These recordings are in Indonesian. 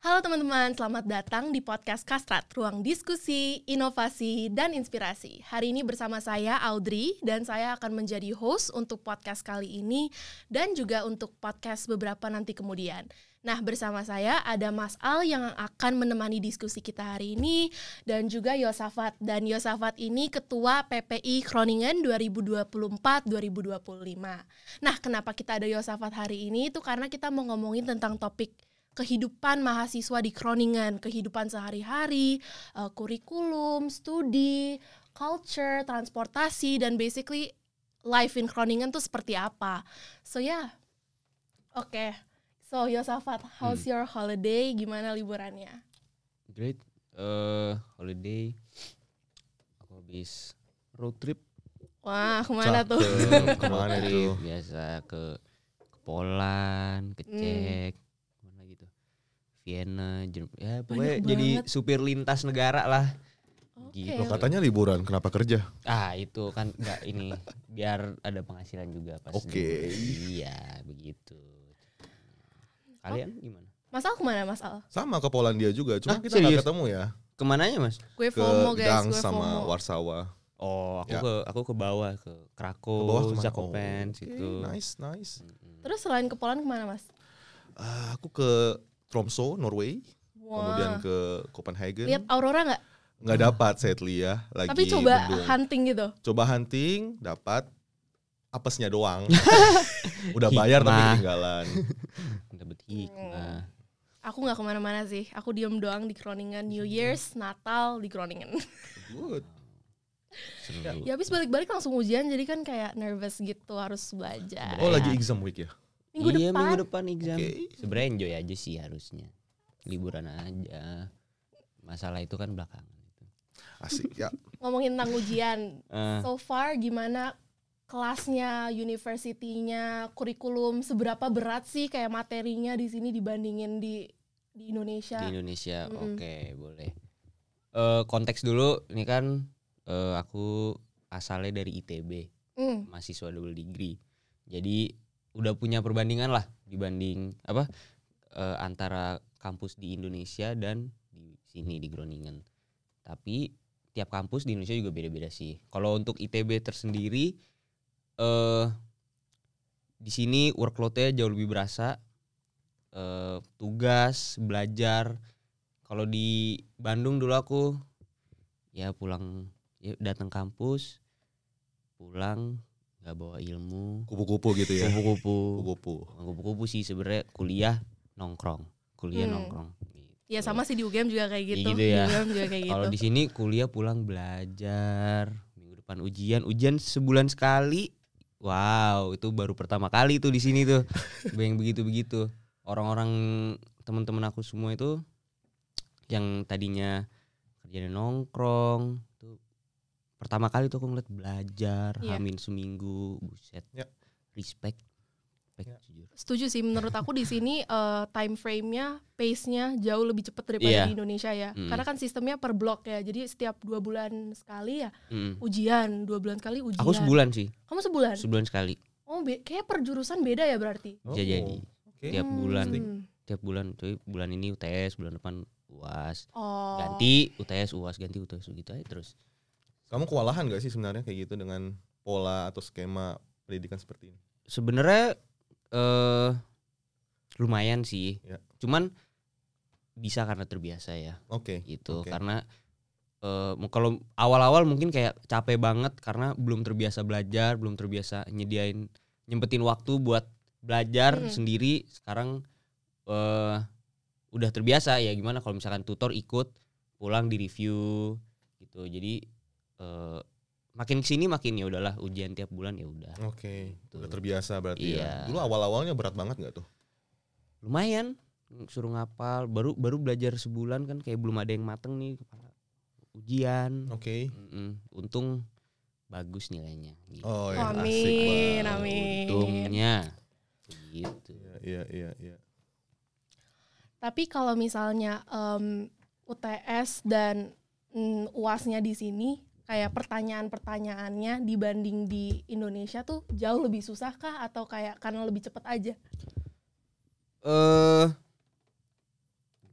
Halo teman-teman, selamat datang di podcast Kastrat, ruang diskusi, inovasi, dan inspirasi. Hari ini bersama saya Audrey dan saya akan menjadi host untuk podcast kali ini dan juga untuk podcast beberapa nanti kemudian. Nah, bersama saya ada Mas Al yang akan menemani diskusi kita hari ini dan juga Yosafat. Dan Yosafat ini Ketua PPI Groningen 2024-2025. Nah, kenapa kita ada Yosafat hari ini? Itu karena kita mau ngomongin tentang topik kehidupan mahasiswa di Groningen, kehidupan sehari-hari, kurikulum, studi, culture, transportasi, dan basically life in Groningen tuh seperti apa. So yeah, okay. So Yosafat, how's your holiday? Gimana liburannya? Great, holiday. Aku habis road trip. Wah, kemana tuh? Kemana tuh? Biasa ke Poland, ke Czech. Vienna, ya pokoknya jadi supir lintas negara lah. Okay. Loh, katanya liburan, kenapa kerja? Itu kan enggak ini biar ada penghasilan juga pas. Oke. Iya, begitu. Kalian gimana? Mas Al kemana Mas Al? Sama ke Polandia juga, cuma kita nggak ketemu ya. Kemananya Mas? Gue Ke FOMO guys, Gdańsk gue sama FOMO. Warsawa. Oh, aku ke bawah, ke Krakow, Ke bawah kemana? Zakopane situ. Nice. Terus selain ke Poland kemana Mas? Aku ke Tromsø, Norway. Kemudian ke Copenhagen. Lihat aurora nggak? Nggak dapat sadly ya, lagi Tapi coba bendung. hunting gitu. Coba hunting, dapat apesnya doang. Udah bayar tapi ketinggalan. Dapat hikmah. Aku nggak kemana-mana sih. Aku diem doang di Groningen. New Year's, Natal di Groningen. Good. Seru. Ya habis balik-balik langsung ujian, jadi kan kayak nervous gitu, harus belajar. Oh, lagi exam week ya? Minggu Minggu depan. depan exam. Oke. Sebenarnya enjoy aja sih harusnya. Liburan aja. Masalah itu kan belakangan. Asik ya. Ngomongin tentang ujian. Eh. So far gimana kelasnya, university-nya, kurikulum, seberapa berat sih kayak materinya di sini dibandingin di Indonesia? Di Indonesia, oke, boleh. Konteks dulu, ini kan aku asalnya dari ITB, mahasiswa double degree. Jadi udah punya perbandingan lah dibanding antara kampus di Indonesia dan di sini di Groningen. Tapi tiap kampus di Indonesia juga beda-beda sih. Kalau untuk ITB tersendiri, di sini workload-nya jauh lebih berasa. Tugas, belajar. Kalau di Bandung dulu aku ya pulang, ya datang kampus, pulang nggak bawa ilmu, Kupu-kupu gitu ya. kupu-kupu sih sebenarnya. Kuliah nongkrong. Nongkrong. Ya sama sih di UGM juga kayak gitu. Gitu ya. Di UGM juga kayak gitu. Kalau di sini kuliah pulang belajar, minggu depan ujian sebulan sekali. Wow, itu baru pertama kali tuh di sini tuh. Yang begitu-begitu. Orang-orang teman-teman aku semua itu yang tadinya kerjanya nongkrong tuh pertama kali tuh aku ngeliat belajar, hamin seminggu, buset. Ya. Respect. Ya. Jujur. Setuju sih, menurut aku di sini time frame-nya, pace-nya jauh lebih cepat daripada di Indonesia ya. Karena kan sistemnya per blok ya. Jadi setiap 2 bulan sekali ya ujian, 2 bulan sekali ujian. Aku sebulan sih. Kamu sebulan? Sebulan sekali. Oh, kayak per jurusan beda ya berarti. Bisa jadi. Okay. Tiap bulan, cuy, bulan ini UTS, bulan depan UAS. Oh. Ganti UTS, UAS, ganti UTS gitu aja terus. Kamu kewalahan gak sih sebenarnya kayak gitu dengan pola atau skema pendidikan seperti ini? Sebenarnya lumayan sih. Ya. Cuman bisa karena terbiasa ya. Oke. Gitu. Oke. Karena kalau awal-awal mungkin kayak capek banget karena belum terbiasa belajar, belum terbiasa nyempetin waktu buat belajar sendiri. Sekarang udah terbiasa ya, gimana kalau misalkan tutor ikut pulang di review gitu. Jadi makin kesini makin ya udahlah, ujian tiap bulan ya udah. Oke. Gitu. Udah terbiasa berarti Iya. ya. Dulu awal-awalnya berat banget gak tuh? Lumayan, suruh ngapal, baru belajar sebulan kan kayak belum ada yang mateng nih kepala. Ujian. Oke. Untung bagus nilainya gitu. Oh ya, asik Amin, banget. amin. Untungnya gitu. Iya. Tapi kalau misalnya UTS dan UAS-nya di sini kayak pertanyaan-pertanyaannya dibanding di Indonesia tuh jauh lebih susah kah atau kayak karena lebih cepat aja?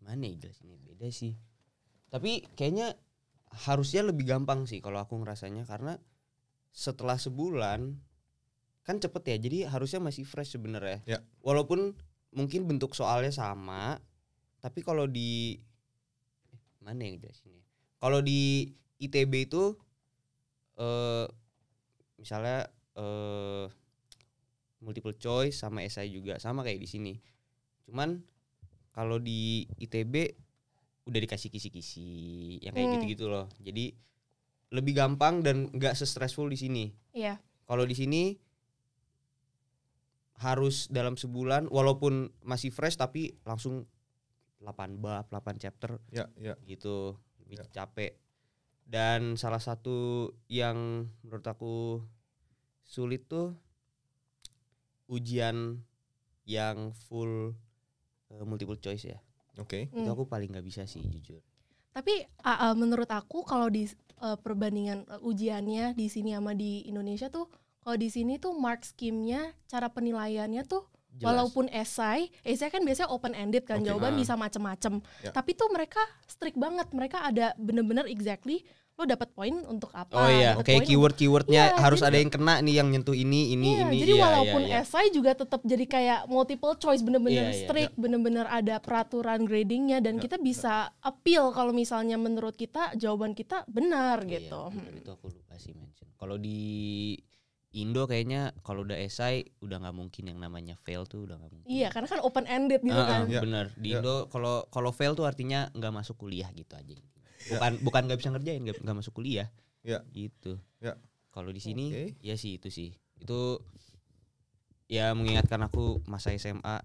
gimana ya jelasinnya, beda sih. Tapi kayaknya harusnya lebih gampang sih kalau aku ngerasanya, karena setelah sebulan kan cepet ya, jadi harusnya masih fresh sebenarnya. Ya. Walaupun mungkin bentuk soalnya sama, tapi kalau di mana yang jelasinnya? Kalau di ITB itu misalnya multiple choice sama esai juga sama kayak di sini. Cuman kalau di ITB udah dikasih kisi-kisi yang kayak gitu-gitu loh. Jadi lebih gampang dan enggak se-stressful di sini. Iya. Kalau di sini harus dalam sebulan walaupun masih fresh tapi langsung 8 bab, 8 chapter. Ya. Gitu. Lebih capek. Dan salah satu yang menurut aku sulit tuh ujian yang full multiple choice ya. Oke. Itu aku paling nggak bisa sih jujur. Tapi menurut aku kalau di perbandingan ujiannya di sini sama di Indonesia tuh, kalau di sini tuh mark scheme-nya, cara penilaiannya tuh Jelas. walaupun esai kan biasanya open ended kan, jawaban bisa macem-macem. Ya. Tapi tuh mereka strict banget, mereka ada bener-bener exactly lo dapat poin untuk apa. Oh iya, dapet oke, poin keyword-keywordnya Iya, harus jadi- ada yang kena nih, yang nyentuh ini. Jadi iya, walaupun iya. esai juga tetap jadi kayak multiple choice, bener-bener Iya, iya. strict, bener-bener ada peraturan gradingnya, dan kita bisa appeal kalau misalnya menurut kita jawaban kita benar gitu. Iya, bener, itu aku lupa sih mention. Kalau di Indo kayaknya kalau udah esai udah nggak mungkin yang namanya fail tuh, udah nggak mungkin. Iya, karena kan open ended gitu kan. Iya. Bener, di Iya. Indo kalau fail tuh artinya nggak masuk kuliah gitu aja. Bukan nggak bisa ngerjain, nggak masuk kuliah. Ya. Gitu. Ya. Kalau di sini Oke. ya sih itu sih. Itu ya mengingatkan aku masa SMA,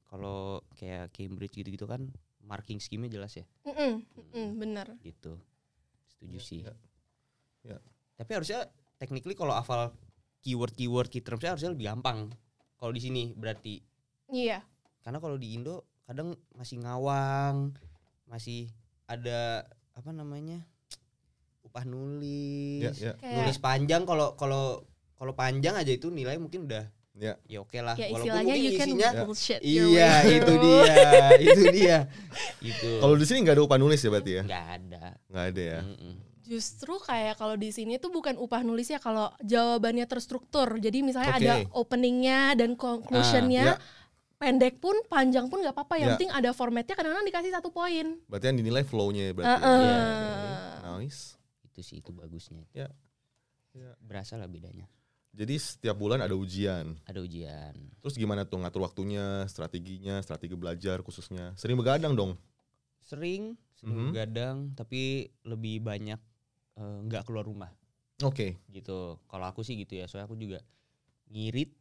kalau kayak Cambridge gitu-gitu kan marking scheme-nya jelas ya. Bener. Gitu. Setuju sih. Ya. Tapi harusnya technically kalau hafal keyword key terms-nya harusnya lebih gampang. Kalau di sini berarti. Iya. Karena kalau di Indo kadang masih ngawang, masih ada apa namanya? Upah nulis. Ya. Kayak Nulis panjang, kalau panjang aja itu nilai mungkin udah Ya. oke lah. ya Walaupun istilahnya mungkin you can isinya bullshit your iya way itu through. dia. Itu. Kalau di sini nggak ada upah nulis ya berarti ya? nggak ada. Nggak ada ya. Justru kayak kalau di sini tuh bukan upah nulis ya, kalau jawabannya terstruktur. Jadi misalnya Oke. ada openingnya dan conclusionnya, Ya. pendek pun panjang pun nggak apa-apa. Yang Ya. penting ada formatnya, kadang-kadang dikasih 1 poin. Berarti yang dinilai flow-nya berarti. Iya. Nice. Itu sih, itu bagusnya. Ya. Ya. Berasa lah bedanya. Jadi setiap bulan ada ujian. Ada ujian. Terus gimana tuh ngatur waktunya, strateginya, strategi belajar khususnya? Sering begadang dong? Sering begadang, tapi lebih banyak nggak keluar rumah. Oke. Gitu. Kalau aku sih gitu ya. Soalnya aku juga ngirit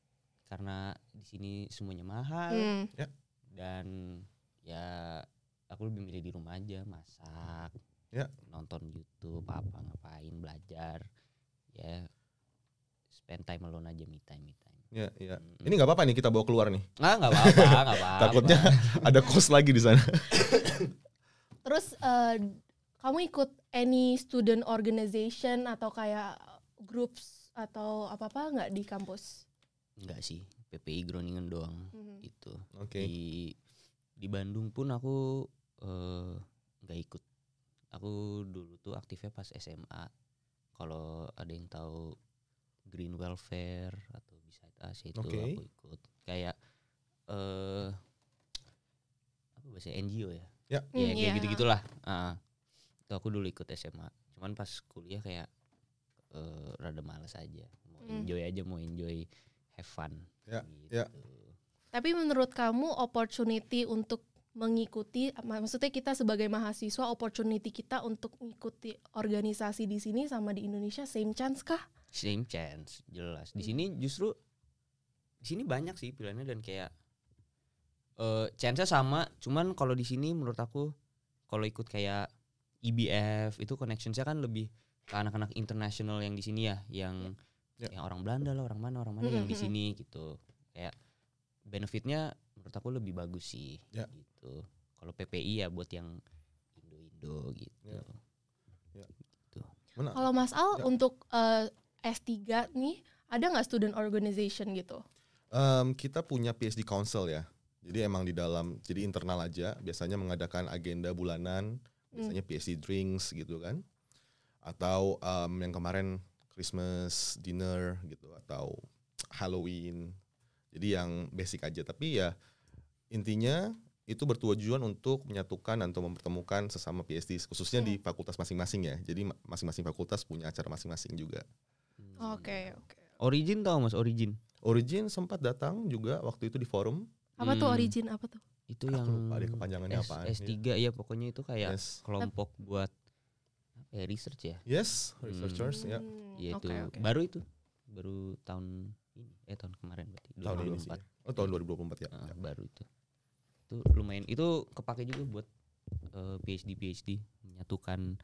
karena di sini semuanya mahal. Dan ya aku lebih milih di rumah aja, masak, Ya. nonton YouTube, apa ngapain, belajar, ya spend time alone aja, me time. Ya. Ini nggak apa-apa nih kita bawa keluar nih. Nggak apa-apa. Takutnya ada cost lagi di sana. Terus kamu ikut any student organization atau kayak groups atau apa-apa nggak di kampus? Enggak sih, PPI Groningen doang itu. Oke. Di Bandung pun aku nggak ikut. Aku dulu tuh aktifnya pas SMA. Kalau ada yang tahu Green Welfare atau Beside Us itu Oke. aku ikut. Kayak apa bahasa NGO ya? Ya. Ya kayak Iya. gitu-gitulah. Itu aku dulu ikut SMA. Cuman pas kuliah kayak rada males aja. Mau enjoy, have fun. Ya, Gitu. ya. Tapi menurut kamu opportunity untuk mengikuti, maksudnya kita sebagai mahasiswa, opportunity kita untuk mengikuti organisasi di sini sama di Indonesia same chance kah? Same chance, jelas. Di sini justru banyak sih pilihannya dan kayak chance-nya sama, cuman kalau di sini menurut aku kalau ikut kayak IBF itu connections-nya kan lebih ke anak-anak internasional yang di sini ya, yang orang Belanda lah, orang mana yang di sini gitu. Kayak benefitnya menurut aku lebih bagus sih gitu. Kalau PPI ya buat yang Indo gitu. Gitu. Kalau Mas Al untuk S3 nih ada nggak student organization gitu? Kita punya PhD Council ya. Jadi emang jadi internal aja, biasanya mengadakan agenda bulanan, biasanya PhD drinks gitu kan. Atau yang kemarin Christmas dinner gitu, atau Halloween. Jadi yang basic aja, tapi ya intinya itu bertujuan untuk menyatukan atau mempertemukan sesama PhD, khususnya di fakultas masing-masing ya. Jadi masing-masing fakultas punya acara masing-masing juga. Oke. Origin tau Mas, Origin sempat datang juga waktu itu di forum. Apa tuh Origin, apa tuh? Itu yang lupa deh kepanjangannya apaan. S3 ya pokoknya itu kayak kelompok buat research ya. Yes, researchers ya. Iya itu. Baru tahun ini tahun kemarin berarti 2024. Tahun 2024 ya. Baru itu. Itu lumayan, itu kepake juga buat PhD menyatukan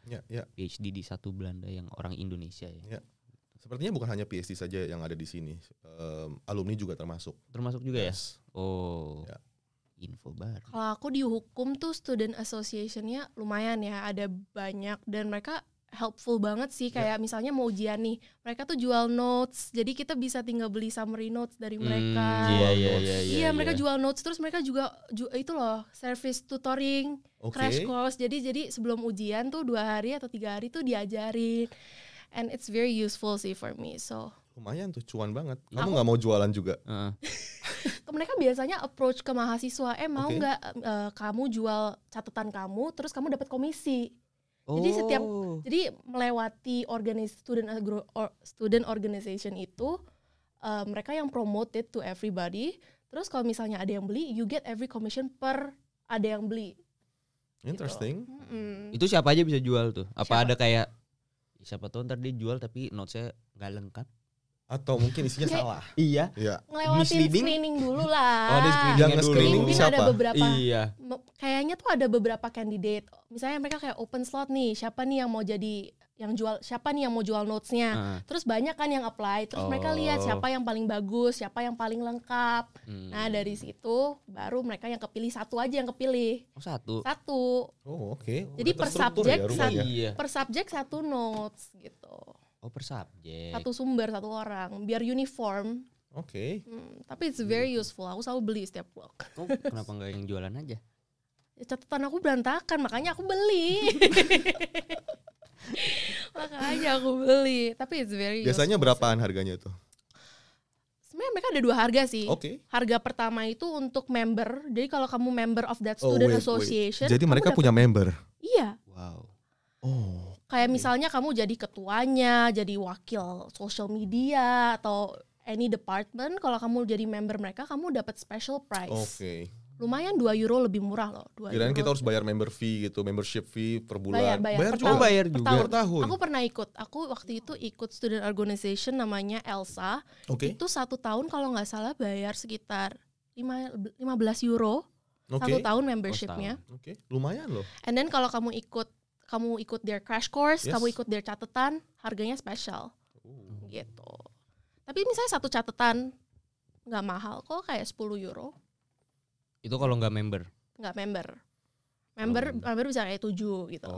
PhD di satu Belanda yang orang Indonesia ya. Sepertinya bukan hanya PhD saja yang ada di sini, alumni juga termasuk juga ya. Info baru. Kalau aku di hukum tuh student association-nya lumayan ya, ada banyak dan mereka helpful banget sih. Kayak misalnya mau ujian nih, mereka tuh jual notes, jadi kita bisa tinggal beli summary notes dari mereka. Iya, mereka jual notes, terus mereka juga itu loh, service tutoring, crash course. Jadi sebelum ujian tuh 2 hari atau 3 hari tuh diajarin. And it's very useful sih for me. So lumayan tuh, cuan banget. Kamu nggak mau jualan juga? Mereka biasanya approach ke mahasiswa, mau nggak kamu jual catatan kamu, terus kamu dapat komisi. Jadi melewati student organization itu, mereka yang promote it to everybody. Terus kalau misalnya ada yang beli, you get every commission per ada yang beli. Interesting. Gitu. Itu siapa aja bisa jual tuh? Apa ada kayak siapa tahu ntar dia jual tapi notes-nya nggak lengkap? Atau mungkin isinya salah. Iya. Ngelewatin screening dulu lah. Yang screening siapa? Ada beberapa. Kayaknya tuh ada beberapa candidate. Misalnya mereka kayak open slot nih, siapa nih yang mau jadi siapa nih yang mau jual notes-nya. Terus banyak kan yang apply. Terus mereka lihat siapa yang paling bagus, siapa yang paling lengkap. Nah, dari situ baru mereka yang kepilih, satu aja yang kepilih. Satu. Oh, oke. Jadi per subjek satu notes gitu. Per subjek. Satu sumber, satu orang, biar uniform. Oke. Tapi it's very useful. Aku selalu beli setiap blog. Kenapa nggak yang jualan aja? Catatan aku berantakan, makanya aku beli. Tapi it's very biasanya useful. Berapaan harganya itu? Sebenarnya mereka ada 2 harga sih. Harga pertama itu untuk member. Jadi kalau kamu member of that student association. Jadi mereka punya member? Iya. Wow. Kayak misalnya kamu jadi ketuanya, jadi wakil social media atau any department. Kalau kamu jadi member mereka, kamu dapat special price. Lumayan €2 lebih murah loh. Kirain kita harus bayar member fee gitu, membership fee per bulan. Bayar juga. Per tahun. Aku pernah ikut. Aku waktu itu ikut student organization namanya ELSA. Itu 1 tahun kalau nggak salah bayar sekitar €15. 1 tahun membershipnya. Lumayan loh. And then kalau kamu ikut their crash course, kamu ikut their catatan, harganya special. Gitu. Tapi misalnya 1 catatan nggak mahal kok, kayak €10. Itu kalau nggak member? Nggak member bisa kayak 7 gitu.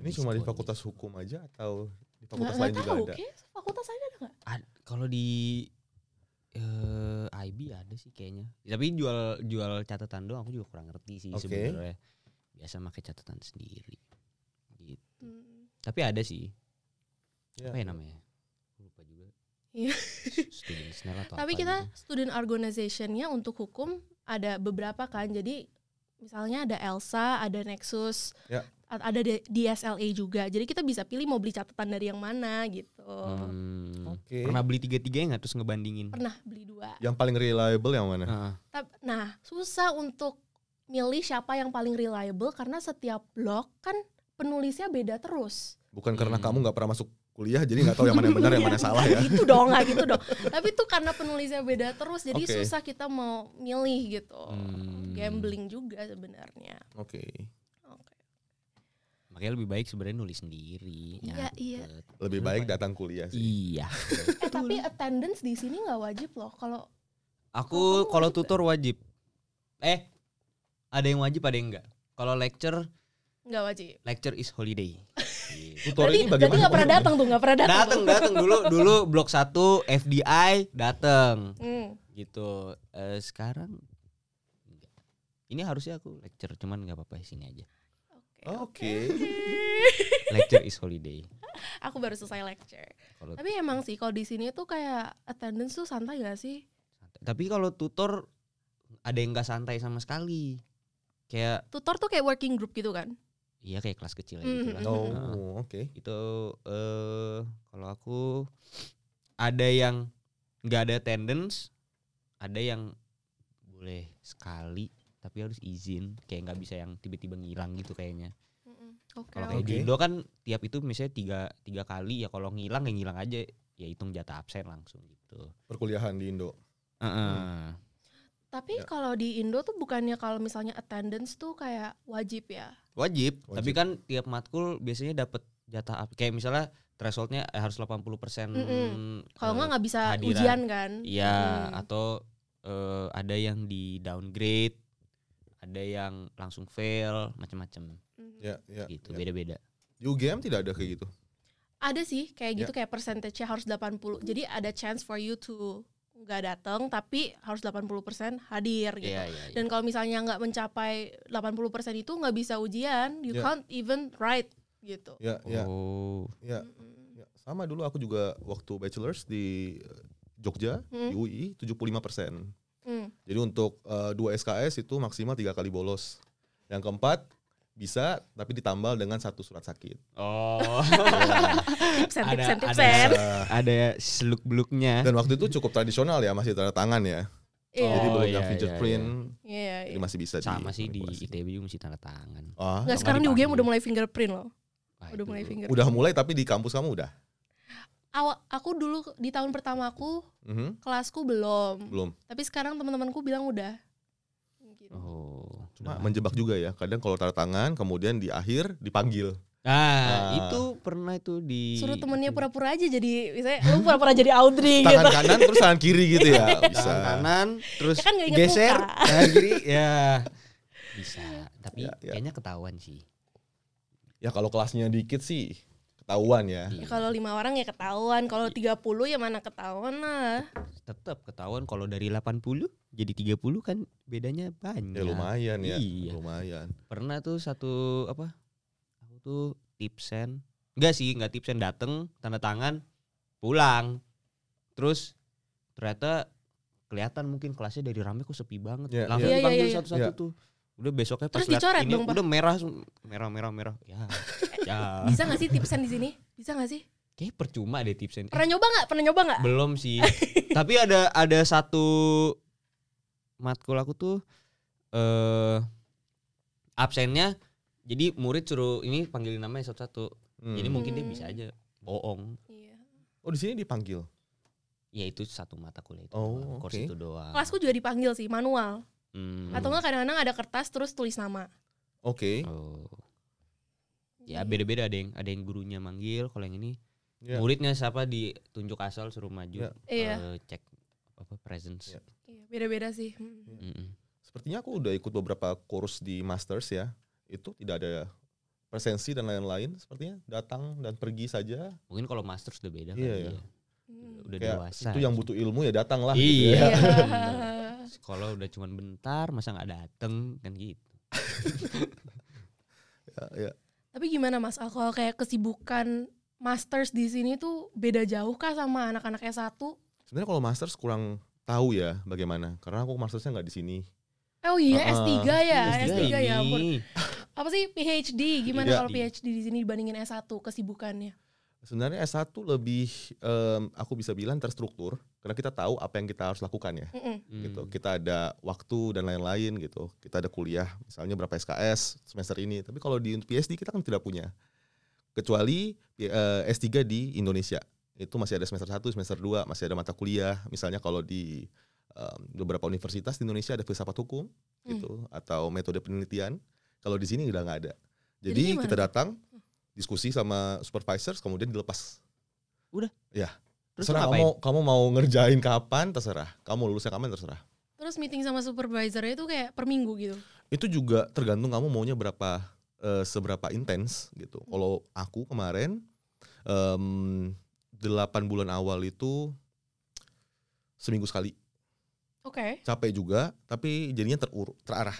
Ini cuma di fakultas hukum aja atau di fakultas lain juga ada? Fakultas lain ada nggak? Kalau di IB ada sih kayaknya. Tapi jual catatan doang, aku juga kurang ngerti sih sebenarnya. Biasa pakai catatan sendiri. Gitu. Tapi ada sih. Apa ya namanya? Lupa juga. Student Snell atau tapi apa kita gitu. student organization-nya untuk hukum ada beberapa kan. Jadi misalnya ada ELSA, ada Nexus, ada DSLA juga. Jadi kita bisa pilih mau beli catatan dari yang mana gitu. Pernah beli 3-3 nggak terus ngebandingin? Pernah beli 2. Yang paling reliable yang mana? Nah, susah untuk milih siapa yang paling reliable karena setiap blog kan penulisnya beda terus. Bukan karena kamu nggak pernah masuk kuliah jadi nggak tahu yang mana yang benar yang mana salah ya. Gitu dong. Tapi itu karena penulisnya beda terus, jadi susah kita mau milih gitu. Gambling juga sebenarnya. Makanya lebih baik sebenarnya nulis sendiri. Iya. Lebih baik datang kuliah sih. Iya. Tapi attendance di sini nggak wajib loh. Kalau tutor wajib. Ada yang wajib, ada yang enggak. Kalau lecture nggak wajib. Lecture is holiday. Tutor ini bagaimana? Berarti nggak pernah datang. Datang dulu blok 1 FDI datang. Gitu. Sekarang Ini harusnya aku lecture, cuman nggak apa-apa sini aja. Oke. Lecture is holiday. Aku baru selesai lecture. Kalau Tapi emang sih kalau di sini tuh kayak attendance tuh santai gak sih? tapi kalau tutor ada yang nggak santai sama sekali. Kayak Tutor tuh kayak working group gitu kan? iya kayak kelas kecil gitu lah. Oh, oke. Itu kalau aku ada yang nggak ada attendance, ada yang boleh sekali tapi harus izin, kayak nggak bisa yang tiba-tiba ngilang gitu kayaknya. Oke. Kalau kayak di Indo kan tiap itu misalnya tiga kali ya, kalau ngilang ya ngilang aja, ya hitung jatah absen langsung gitu. Perkuliahan di Indo. Tapi Ya. kalau di Indo tuh bukannya kalau misalnya attendance tuh kayak wajib ya? Wajib, Wajib. tapi kan tiap matkul biasanya dapat jatah kayak misalnya thresholdnya harus 80%. Kalau nggak bisa hadiran. ujian kan? Iya, atau ada yang di downgrade, ada yang langsung fail, macam-macam. Ya, Gitu, ya. beda-beda. Di UGM tidak ada kayak gitu. Ada sih kayak gitu, kayak percentage-nya harus 80. Jadi ada chance for you to nggak datang tapi harus 80% hadir gitu. Iya, iya, iya. Dan kalau misalnya nggak mencapai 80% itu nggak bisa ujian, you Ya. can't even write gitu. Ya. Oh. Ya. Sama dulu aku juga waktu bachelor's di Jogja, di UI 75%. Jadi untuk 2 SKS itu maksimal 3 kali bolos. Yang keempat bisa tapi ditambal dengan 1 surat sakit. Oh. Tipsen. Ada seluk-beluknya. Dan waktu itu cukup tradisional ya, masih tanda tangan ya. Iya. Jadi belum iya, yang iya, fingerprint. Iya. Jadi masih bisa Sama sih di manipulasi. ITB juga mesti tanda tangan. Ah, Nggak, Atau sekarang di nggak UGM dipanggil. udah mulai fingerprint loh. Wah, Udah itu mulai fingerprint. udah mulai tapi di kampus kamu udah? Aku dulu di tahun pertama aku kelasku belum. Belum. Tapi sekarang teman-temanku bilang udah. Gitu. Oh. Cuma menjebak juga ya. Kadang kalau tanda tangan kemudian di akhir dipanggil. Itu pernah itu di Suruh temennya pura-pura aja jadi, misalnya lu pura-pura jadi Audrey gitu. Tangan kanan terus tangan kiri gitu ya. Bisa. tangan kanan terus Ya kan nggak inget geser muka. tangan kiri ya bisa, tapi Ya, ya. kayaknya ketahuan sih. Ya kalau kelasnya dikit sih ketahuan ya. Ya, kalau 5 orang ya ketahuan, kalau 30 ya mana ketahuan lah. Tetap ketahuan kalau dari 80 jadi 30 kan bedanya banyak. Ya lumayan ya. Iya. Lumayan. Pernah tuh satu apa? Aku tuh tipsen. Enggak tipsen, dateng tanda tangan, pulang. Terus ternyata kelihatan mungkin kelasnya dari rame kok sepi banget. Iya, Langsung iya. dipanggil Iya, iya. satu-satu Iya. tuh. Udah besoknya pas Terus lihat dicoret ini dong, Pak? udah merah. Ya. Ya. Bisa gak sih tipsen di sini? Bisa gak sih? Kayak percuma deh tipsen. Pernah nyoba gak? Belum sih. Tapi ada satu matkul aku tuh absennya, jadi murid suruh ini panggilin namanya satu-satu. Jadi mungkin dia bisa aja bohong. Iya. Oh di sini dipanggil. Ya itu satu mata kuliah itu Oh, doang, course oke. itu doang. Kelasku juga dipanggil sih, manual. Atau enggak kadang-kadang ada kertas terus tulis nama. Oke. Oh. Ya beda-beda, ada yang gurunya manggil, kalau yang ini Ya. muridnya siapa ditunjuk asal suruh maju. Ya. Iya. Cek apa presence. Ya. Iya, beda-beda sih. Sepertinya aku udah ikut beberapa course di masters ya. Itu tidak ada presensi dan lain-lain. Sepertinya datang dan pergi saja. Mungkin kalau master sudah beda Iya, kali iya. ya. Udah Kayak dewasa. itu yang butuh ilmu ya datang lah. Iya. Gitu ya. Sekolah udah cuman bentar, masa nggak dateng kan gitu. Ya. Tapi gimana Mas Al, kalau kayak kesibukan masters di sini tuh beda jauh kah sama anak-anak S1? Sebenarnya kalau masters kurang tahu ya bagaimana. Karena aku mastersnya nggak di sini. Oh iya, S3 ya, S3 S3 ya ampun. Ini. Apa sih PhD? Gimana Iya. kalau PhD di sini dibandingin S1 kesibukannya? Sebenarnya S1 lebih aku bisa bilang terstruktur karena kita tahu apa yang kita harus lakukan ya. Gitu. Kita ada waktu dan lain-lain gitu. Kita ada kuliah misalnya berapa SKS semester ini. Tapi kalau di PhD kita kan tidak punya. Kecuali S3 di Indonesia. Itu masih ada semester 1, semester 2, masih ada mata kuliah. Misalnya kalau di beberapa universitas di Indonesia ada filsafat hukum gitu atau metode penelitian. Kalau di sini udah nggak ada. Jadi gimana kita tuh? datang diskusi sama supervisors kemudian dilepas. Udah? Ya. Terus Terserah ngapain? kamu mau ngerjain kapan terserah. Kamu lulusnya kapan terserah. Terus meeting sama supervisornya itu kayak per minggu gitu? Itu juga tergantung kamu maunya seberapa intens gitu. Kalau aku kemarin 8 bulan awal itu seminggu sekali. Oke. Capek juga tapi jadinya terarah.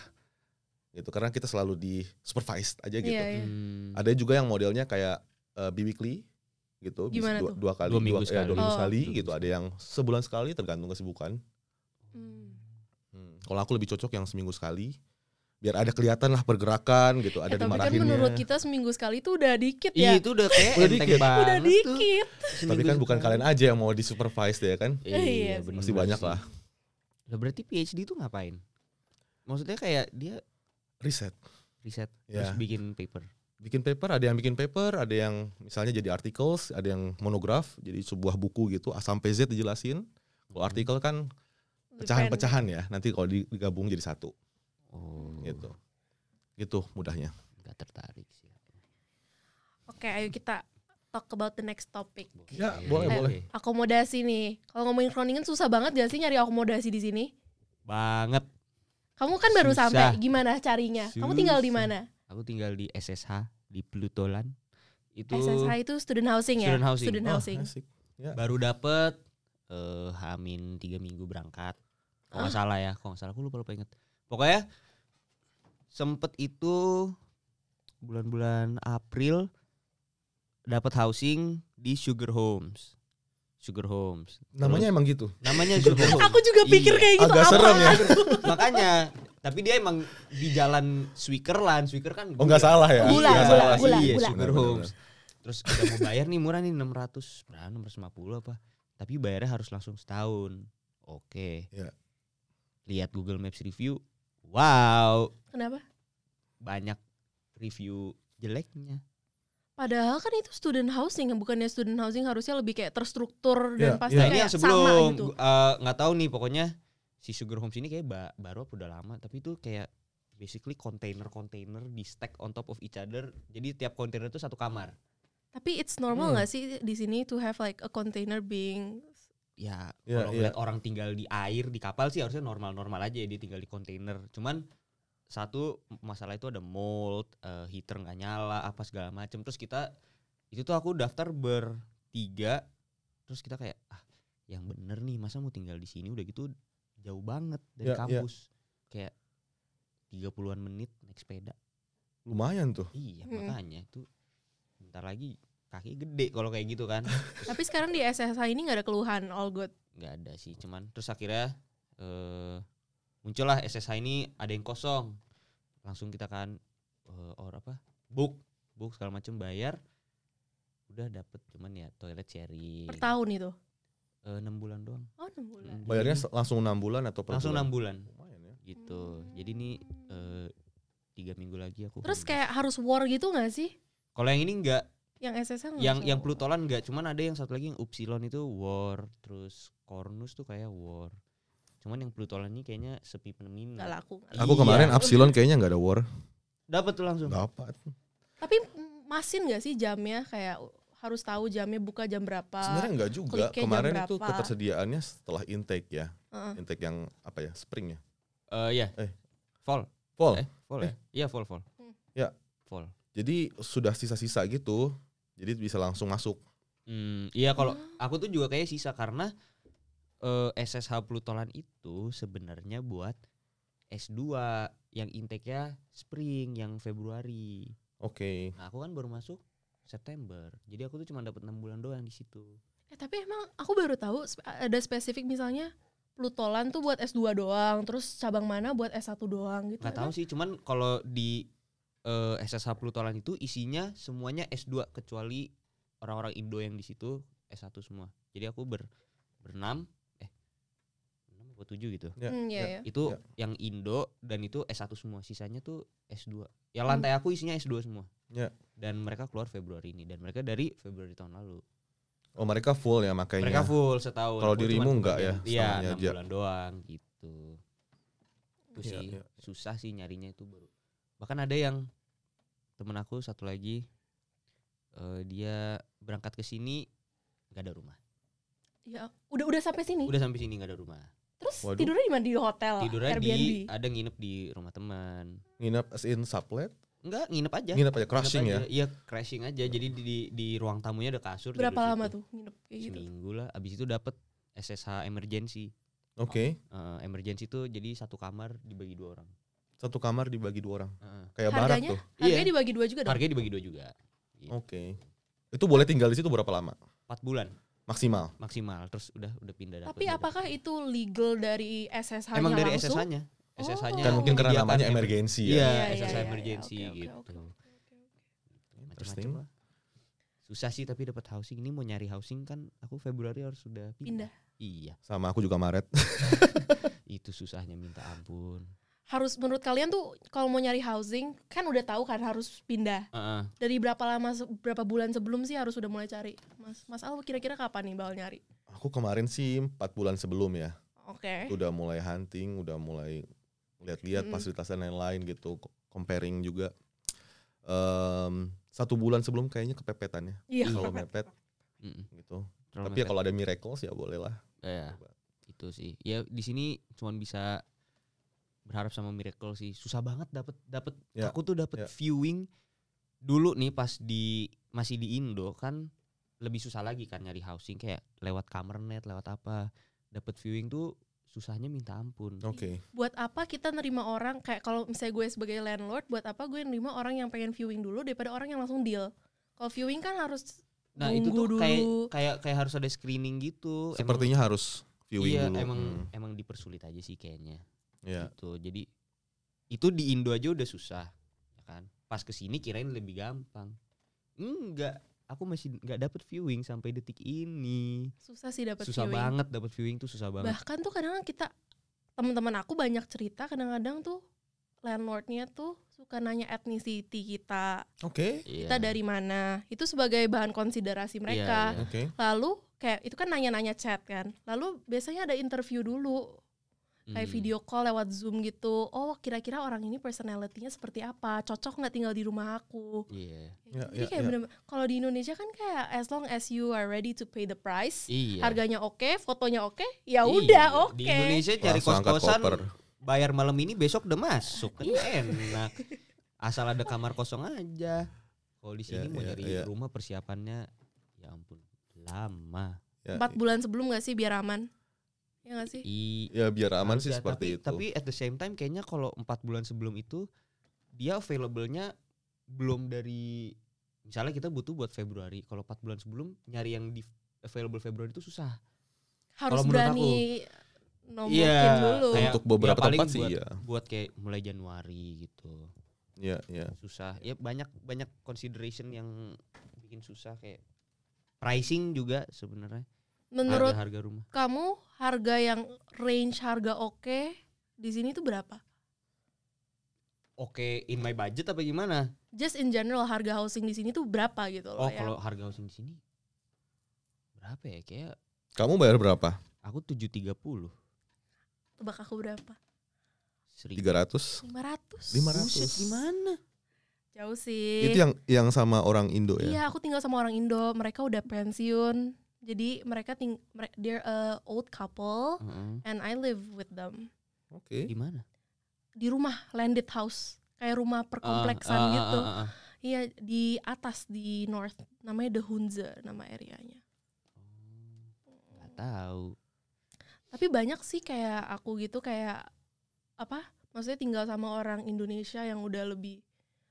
gitu karena kita selalu di supervised aja gitu. Iya. Ada juga yang modelnya kayak bi-weekly gitu, Gimana tuh? dua kali, Dua minggu sekali. 2 minggu Oh. sekali gitu. Ada yang sebulan sekali tergantung kesibukan. Kalau aku lebih cocok yang seminggu sekali, biar ada kelihatan lah pergerakan gitu, ada Tapi kan dimarahinnya. menurut kita seminggu sekali itu udah dikit Iya ya. itu udah kayak Udah enteng dikit. banget Udah tuh. dikit. Tapi kan bukan kalian aja yang mau di supervise ya kan? Iya Iya sih. bener Masih banyak sih. lah. Lah berarti PhD itu ngapain? Maksudnya kayak dia Riset. riset Ya. terus bikin paper. Bikin paper, ada yang bikin paper, ada yang misalnya jadi articles, ada yang monograf, jadi sebuah buku gitu A sampai Z dijelasin. Kalau artikel kan pecahan-pecahan ya, nanti kalau digabung jadi satu Oh, gitu. Gitu mudahnya. nggak tertarik sih. Oke, ayo kita talk about the next topic. Ya, boleh, Ayo, boleh. Akomodasi nih. Kalau ngomongin Groningen susah banget gak sih nyari akomodasi di sini? Banget. Kamu kan baru Susah. sampai, gimana carinya? Kamu tinggal di Susah. mana? Aku tinggal di SSH di Plutolan. Itu SSH itu student housing ya? Student housing. Student Oh, housing. asik. Ya. baru dapet Hamin 3 minggu berangkat. Kalau nggak salah ya, kalau nggak salah aku lupa inget. Pokoknya sempet itu bulan-bulan April dapat housing di Sugar Homes. Namanya emang gitu. Namanya Sugar Homes. Aku juga pikir Iya. kayak gitu. Agak serem ya. Makanya, tapi dia emang di jalan Swikerland. Swiker kan Oh nggak salah ya? Gula, Nggak gula, salah sih. gula, Iya, gula. Sugar Benar, Homes. Terus udah mau bayar nih murah nih 650 apa. Tapi bayarnya harus langsung setahun. Oke. Ya. Lihat Google Maps review. Wow, Kenapa? banyak review jeleknya. Padahal kan itu student housing, bukannya student housing harusnya lebih kayak terstruktur dan Iya, pasti iya. Nah, ini kayak yang sama sebelum gitu. nggak tahu nih pokoknya si Sugar Homes ini kayak baru apa udah lama, tapi itu kayak basically kontainer di stack on top of each other. Jadi tiap kontainer itu satu kamar. Tapi it's normal nggak sih di sini to have like a container being Ya, Iya, kalau iya. ngeliat orang tinggal di air di kapal sih harusnya normal-normal aja ya dia tinggal di kontainer. Cuman satu masalah itu ada mold, heater nggak nyala, apa segala macem. Terus kita itu tuh aku daftar bertiga, terus kita kayak yang bener nih masa mau tinggal di sini udah gitu jauh banget dari Ya, kampus, kayak 30-an menit naik sepeda. Lumayan tuh. Iya makanya itu bentar lagi kaki gede kalau kayak gitu kan. Tapi sekarang di SSH ini nggak ada keluhan, all good. Nggak ada sih, cuman terus akhirnya muncullah SSH ini ada yang kosong, langsung kita kan book segala macam, bayar, udah dapet, cuman ya toilet sharing Per tahun itu. 6 bulan doang. Oh 6 bulan. Bayarnya langsung 6 bulan atau per langsung bulan? 6 bulan Lumayan ya. gitu. Jadi ini 3 minggu lagi aku Terus bebas. kayak harus war gitu nggak sih? Kalau yang ini enggak, Yang SSH nggak yang usah war. Plutolan enggak, cuman ada yang satu lagi yang Upsilon itu war, terus Cornus tuh kayak war. Cuman yang Plutolan ini kayaknya sepi nggak peminat. laku. Aku kemarin Upsilon kayaknya nggak ada war. Dapat tuh langsung. Dapat. Tapi masin nggak sih jamnya, kayak harus tahu jamnya buka jam berapa? Sebenarnya enggak juga. kliknya jam Kemarin itu berapa? ketersediaannya setelah intake ya. Heeh. Intake yang apa ya? Spring ya? Iya. Fall. Fall. Fall ya? Iya, fall. Ya. Fall. Jadi sudah sisa-sisa gitu. Jadi bisa langsung masuk. Iya kalau aku tuh juga kayak sisa karena SSH Plutolan itu sebenarnya buat S2 yang intake-nya spring, yang Februari. Oke. Nah, aku kan baru masuk September. Jadi aku tuh cuma dapat 6 bulan doang di situ. Tapi emang aku baru tahu ada spesifik misalnya Plutolan tuh buat S2 doang, terus cabang mana buat S1 doang gitu. Nggak tahu sih, cuman kalau di SSH Plutolan itu isinya semuanya S2 kecuali orang-orang Indo yang di situ S1 semua. Jadi aku berenam 6 atau 7 gitu. Ya, Iya, ya. Itu Ya. yang Indo dan itu S1 semua, sisanya tuh S2. Ya lantai aku isinya S2 semua. Ya. Dan mereka keluar Februari ini dan mereka dari Februari tahun lalu. Oh mereka full ya makanya. Mereka full setahun. Kalau Aku dirimu cuman enggak ya, Iya, setengahnya 6 aja. bulan doang gitu. Itu Iya, sih iya. susah sih nyarinya itu baru. Bahkan ada yang temen aku satu lagi dia berangkat ke sini nggak ada rumah. Ya, udah sampai sini. Udah sampai sini nggak ada rumah. Terus Waduh. tidurnya di mana? Di hotel, Tidurnya Airbnb. ada nginep di rumah teman. Nginep as in sublet. Enggak, nginep aja. Nginep aja crashing Nginep ya. aja. Iya, crashing aja. Jadi di ruang tamunya ada kasur. Berapa tidur lama situ. tuh nginep kayak gitu? Seminggu lah. Abis itu dapet SSH emergency. Oke. Emergency tuh jadi satu kamar dibagi 2 orang. Satu kamar dibagi 2 orang. Kayak harganya, barak tuh. Harganya dibagi 2 juga dong? Harganya dibagi 2 juga. Gitu. Oke. Itu boleh tinggal di situ berapa lama? 4 bulan Maksimal. terus udah pindah. Tapi apakah itu legal dari SSH-nya emang dari langsung? SSH-nya? SSH-nya Kan mungkin karena menyediakan namanya emergency ya. Iya, Iya, SSH iya, emergency iya, oke, gitu. oke. Interesting. Macam-macam lah. Susah sih tapi dapat housing. Ini mau nyari housing kan aku Februari harus sudah pindah. Iya. Sama aku juga Maret. Itu susahnya minta ampun. Harus menurut kalian tuh kalau mau nyari housing kan udah tahu kan harus pindah. Dari berapa berapa bulan sebelum sih harus udah mulai cari? Mas Al kira-kira kapan nih bakal nyari? Aku kemarin sih 4 bulan sebelum ya. Oke. Udah mulai hunting, udah mulai lihat-lihat fasilitas dan lain-lain gitu, comparing juga. 1 bulan sebelum kayaknya kepepetannya. Iya. Kalau mepet gitu. Tapi ya kalau ada miracles ya boleh lah. Ya, itu sih. Ya di sini cuman bisa berharap sama miracle sih. Susah banget dapat Ya, aku tuh dapat ya. viewing dulu nih pas masih di Indo kan lebih susah lagi kan nyari housing kayak lewat Kamernet, lewat apa. Dapat viewing tuh susahnya minta ampun. Oke. Buat apa kita nerima orang kayak kalau misalnya gue sebagai landlord, buat apa gue nerima orang yang pengen viewing dulu daripada orang yang langsung deal. Kalau viewing kan harus Nah, itu tuh dulu. kayak harus ada screening gitu. Sepertinya harus viewing iya, dulu. emang dipersulit aja sih kayaknya. Ya. Gitu. Jadi itu di Indo aja udah susah, ya kan? Pas kesini kirain lebih gampang. Enggak, aku masih nggak dapet viewing sampai detik ini. susah sih dapat viewing. Susah banget dapet viewing tuh susah banget. Bahkan tuh kadang kita teman-teman aku banyak cerita kadang-kadang tuh landlordnya tuh suka nanya ethnicity kita. Oke. Kita dari mana? Itu sebagai bahan konsiderasi mereka. Iya. Oke. Lalu kayak itu kan nanya-nanya chat kan. Lalu biasanya ada interview dulu. Kayak video call lewat Zoom gitu. Oh, kira-kira orang ini personality-nya seperti apa? Cocok nggak tinggal di rumah aku? Iya. Jadi kayak bener-bener kalau di Indonesia kan kayak as long as you are ready to pay the price, Iya. harganya oke, fotonya oke, ya Iya. udah oke. Di Indonesia cari Langsung angkat kos-kosan koper. bayar malam ini besok udah masuk kan enak. Asal ada kamar kosong aja. Kalau di sini mau nyari rumah persiapannya ya ampun lama. 4 bulan sebelum nggak sih biar aman? Ya nggak sih? Ya biar aman Harus sih ya, seperti itu. Tapi at the same time kayaknya kalau 4 bulan sebelum itu dia available-nya belum dari misalnya kita butuh buat Februari. Kalau 4 bulan sebelum nyari yang di available Februari itu susah. Harus menurut berani nombokin dulu. kayak Untuk beberapa ya paling tempat sih buat, ya. buat kayak mulai Januari gitu. Iya, iya. Susah. Ya banyak consideration yang bikin susah kayak pricing juga sebenarnya. Menurut harga rumah. kamu harga yang range harga oke di sini tuh berapa? Oke, in my budget apa gimana? Just in general harga housing di sini tuh berapa gitu loh? Oh, ya? kalau harga housing di sini berapa ya? Kayak Kamu bayar berapa? aku 730. Tebak aku berapa? 300? 500. 500. Buset, gimana? Jauh sih. Itu yang sama orang Indo ya? Iya, aku tinggal sama orang Indo. Mereka udah pensiun. Jadi mereka they're a old couple and I live with them. Oke. Di mana? Di rumah landed house, kayak rumah perkompleksan gitu. Iya, di atas di north, namanya The Hunze nama areanya. Gak tahu. Tapi banyak sih kayak aku gitu kayak apa? Maksudnya tinggal sama orang Indonesia yang udah lebih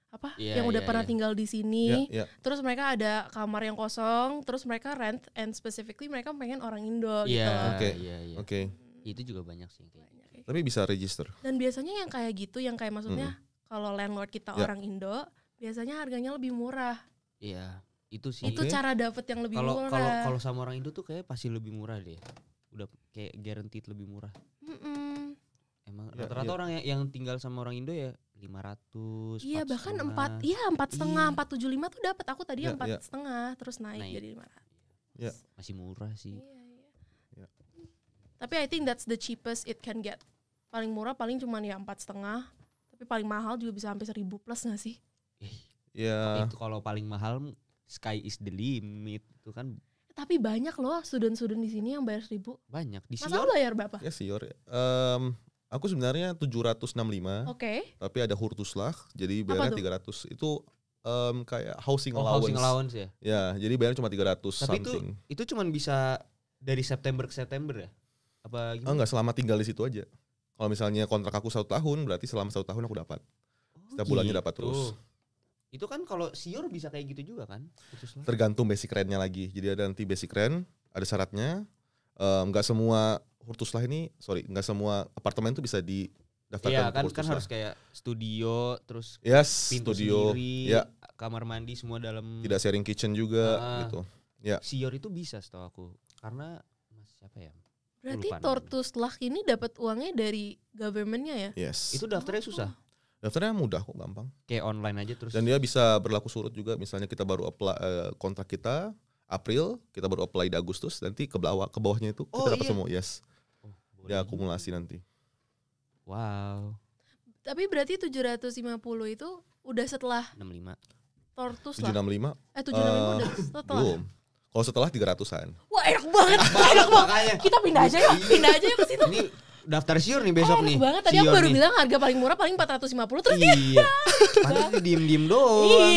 apa? Yeah, yang udah yeah, pernah yeah. tinggal di sini. Ya, ya. Terus mereka ada kamar yang kosong, terus mereka rent and specifically mereka pengen orang Indo gitu. Iya, Oke. iya, iya. Oke. Itu juga banyak sih kayak. Banyak kayak Tapi bisa register. Dan biasanya yang kayak gitu, yang kayak maksudnya kalau landlord kita Ya. orang Indo, biasanya harganya lebih murah. Iya, itu sih. Itu cara dapet yang lebih murah. Kalau sama orang Indo tuh kayak pasti lebih murah deh. Udah kayak guaranteed lebih murah. Mm-mm. Emang Ya, rata-rata ya. orang yang tinggal sama orang Indo ya 500. Iya, bahkan 4,5. 4,5, Iya. 475 tuh dapat. Aku tadi Ya, 4,5 terus naik Naik. jadi 500. Ya. Masih murah sih. Iya, iya. Ya. Tapi I think that's the cheapest it can get. Paling murah paling cuman ya 4,5. Tapi paling mahal juga bisa sampai 1.000 plus gak sih? Ya. Itu kalau paling mahal sky is the limit itu kan Tapi banyak loh student-student di sini yang bayar 1.000. banyak. Di Masa Sior lu bayar berapa? Ya sih, aku sebenarnya 765, Oke. tapi ada Hurtuslag, jadi bayarnya tuh? 300. Itu kayak housing oh, allowance. housing allowance ya. Ya, jadi bayarnya cuma 300 Tapi something. itu cuman bisa dari September ke September ya? Apa gimana? Enggak, selama tinggal di situ aja. Kalau misalnya kontrak aku 1 tahun, berarti selama 1 tahun aku dapat. Setiap bulannya dapat terus. Itu kan kalau Sior bisa kayak gitu juga kan? Tergantung basic rent-nya lagi. Jadi ada nanti basic rent, ada syaratnya. Nggak semua nggak semua apartemen tuh bisa didaftarkan. Iya kan harus kayak studio, terus pintu studio, sendiri, ya. Kamar mandi semua dalam. Tidak sharing kitchen juga gitu. Ya. Sior itu bisa setahu aku. Karena siapa ya? Berarti Tortoise ini dapat uangnya dari government-nya ya? Yes. Itu daftarnya susah. Daftarnya mudah kok, gampang. Kayak online aja terus. Dan dia bisa berlaku surut juga. Misalnya kita baru apply kontrak kita April, kita baru apply di Agustus, nanti ke bawahnya itu kita dapat semua. Yes. Dia akumulasi nanti. Wow. Tapi berarti 750 itu udah setelah 65. Tortoise 765. 765 udah setelah. Belum. Kalau setelah 300-an. Wah, enak banget. Enak banget. Kita pindah aja yuk. Pindah aja yuk ke situ. Ini daftar Sior nih besok nih. Enak banget. Tadi aku baru bilang harga paling murah paling 450 terus dia. Iya. Padahal diem-diem doang.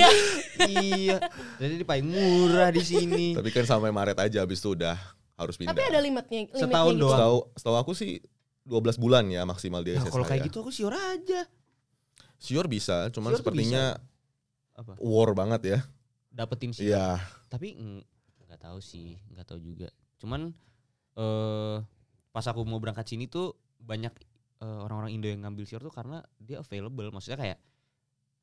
Iya. Jadi paling murah di sini. Tapi kan sampai Maret aja, habis itu udah harus pindah. Tapi ada limitnya setahun gitu. doang. Setahu aku sih 12 bulan ya maksimal dia. Nah, kalau kayak gitu aku Sior aja. Sior bisa, cuman Sior sepertinya apa? War banget ya. Dapetin Sior. Iya. Tapi nggak tahu sih, nggak tahu juga. Cuman pas aku mau berangkat sini tuh banyak orang-orang Indo yang ngambil Sior tuh karena dia available. Maksudnya kayak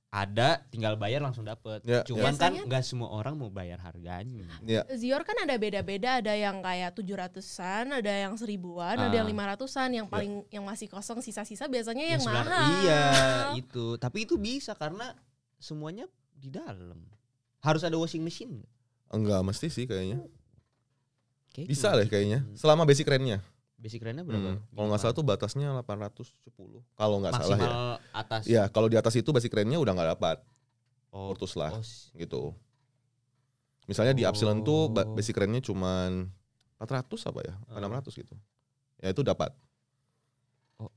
ada, tinggal bayar langsung dapet. Ya, cuman ya. kan nggak semua orang mau bayar harganya. Ya. Sior kan ada beda-beda, ada yang kayak 700-an, ada yang 1000-an, ada yang 500-an, yang paling yang masih kosong sisa-sisa biasanya yang mahal. Iya, itu. Tapi itu bisa karena semuanya di dalam. Harus ada washing machine. Enggak mesti sih kayaknya. Kayak Bisa gitu. deh kayaknya. Selama basic rent-nya. Basic rent-nya berapa? Kalau nggak salah tuh batasnya 810. Kalau nggak salah ya. Maksimal atas. Iya, kalau di atas itu basic rent-nya udah nggak dapat. Oh, Tortoise lah. oh, Gitu. Misalnya di Epsilon tuh basic rent-nya cuman 400 apa ya? 600 gitu. Ya itu dapat.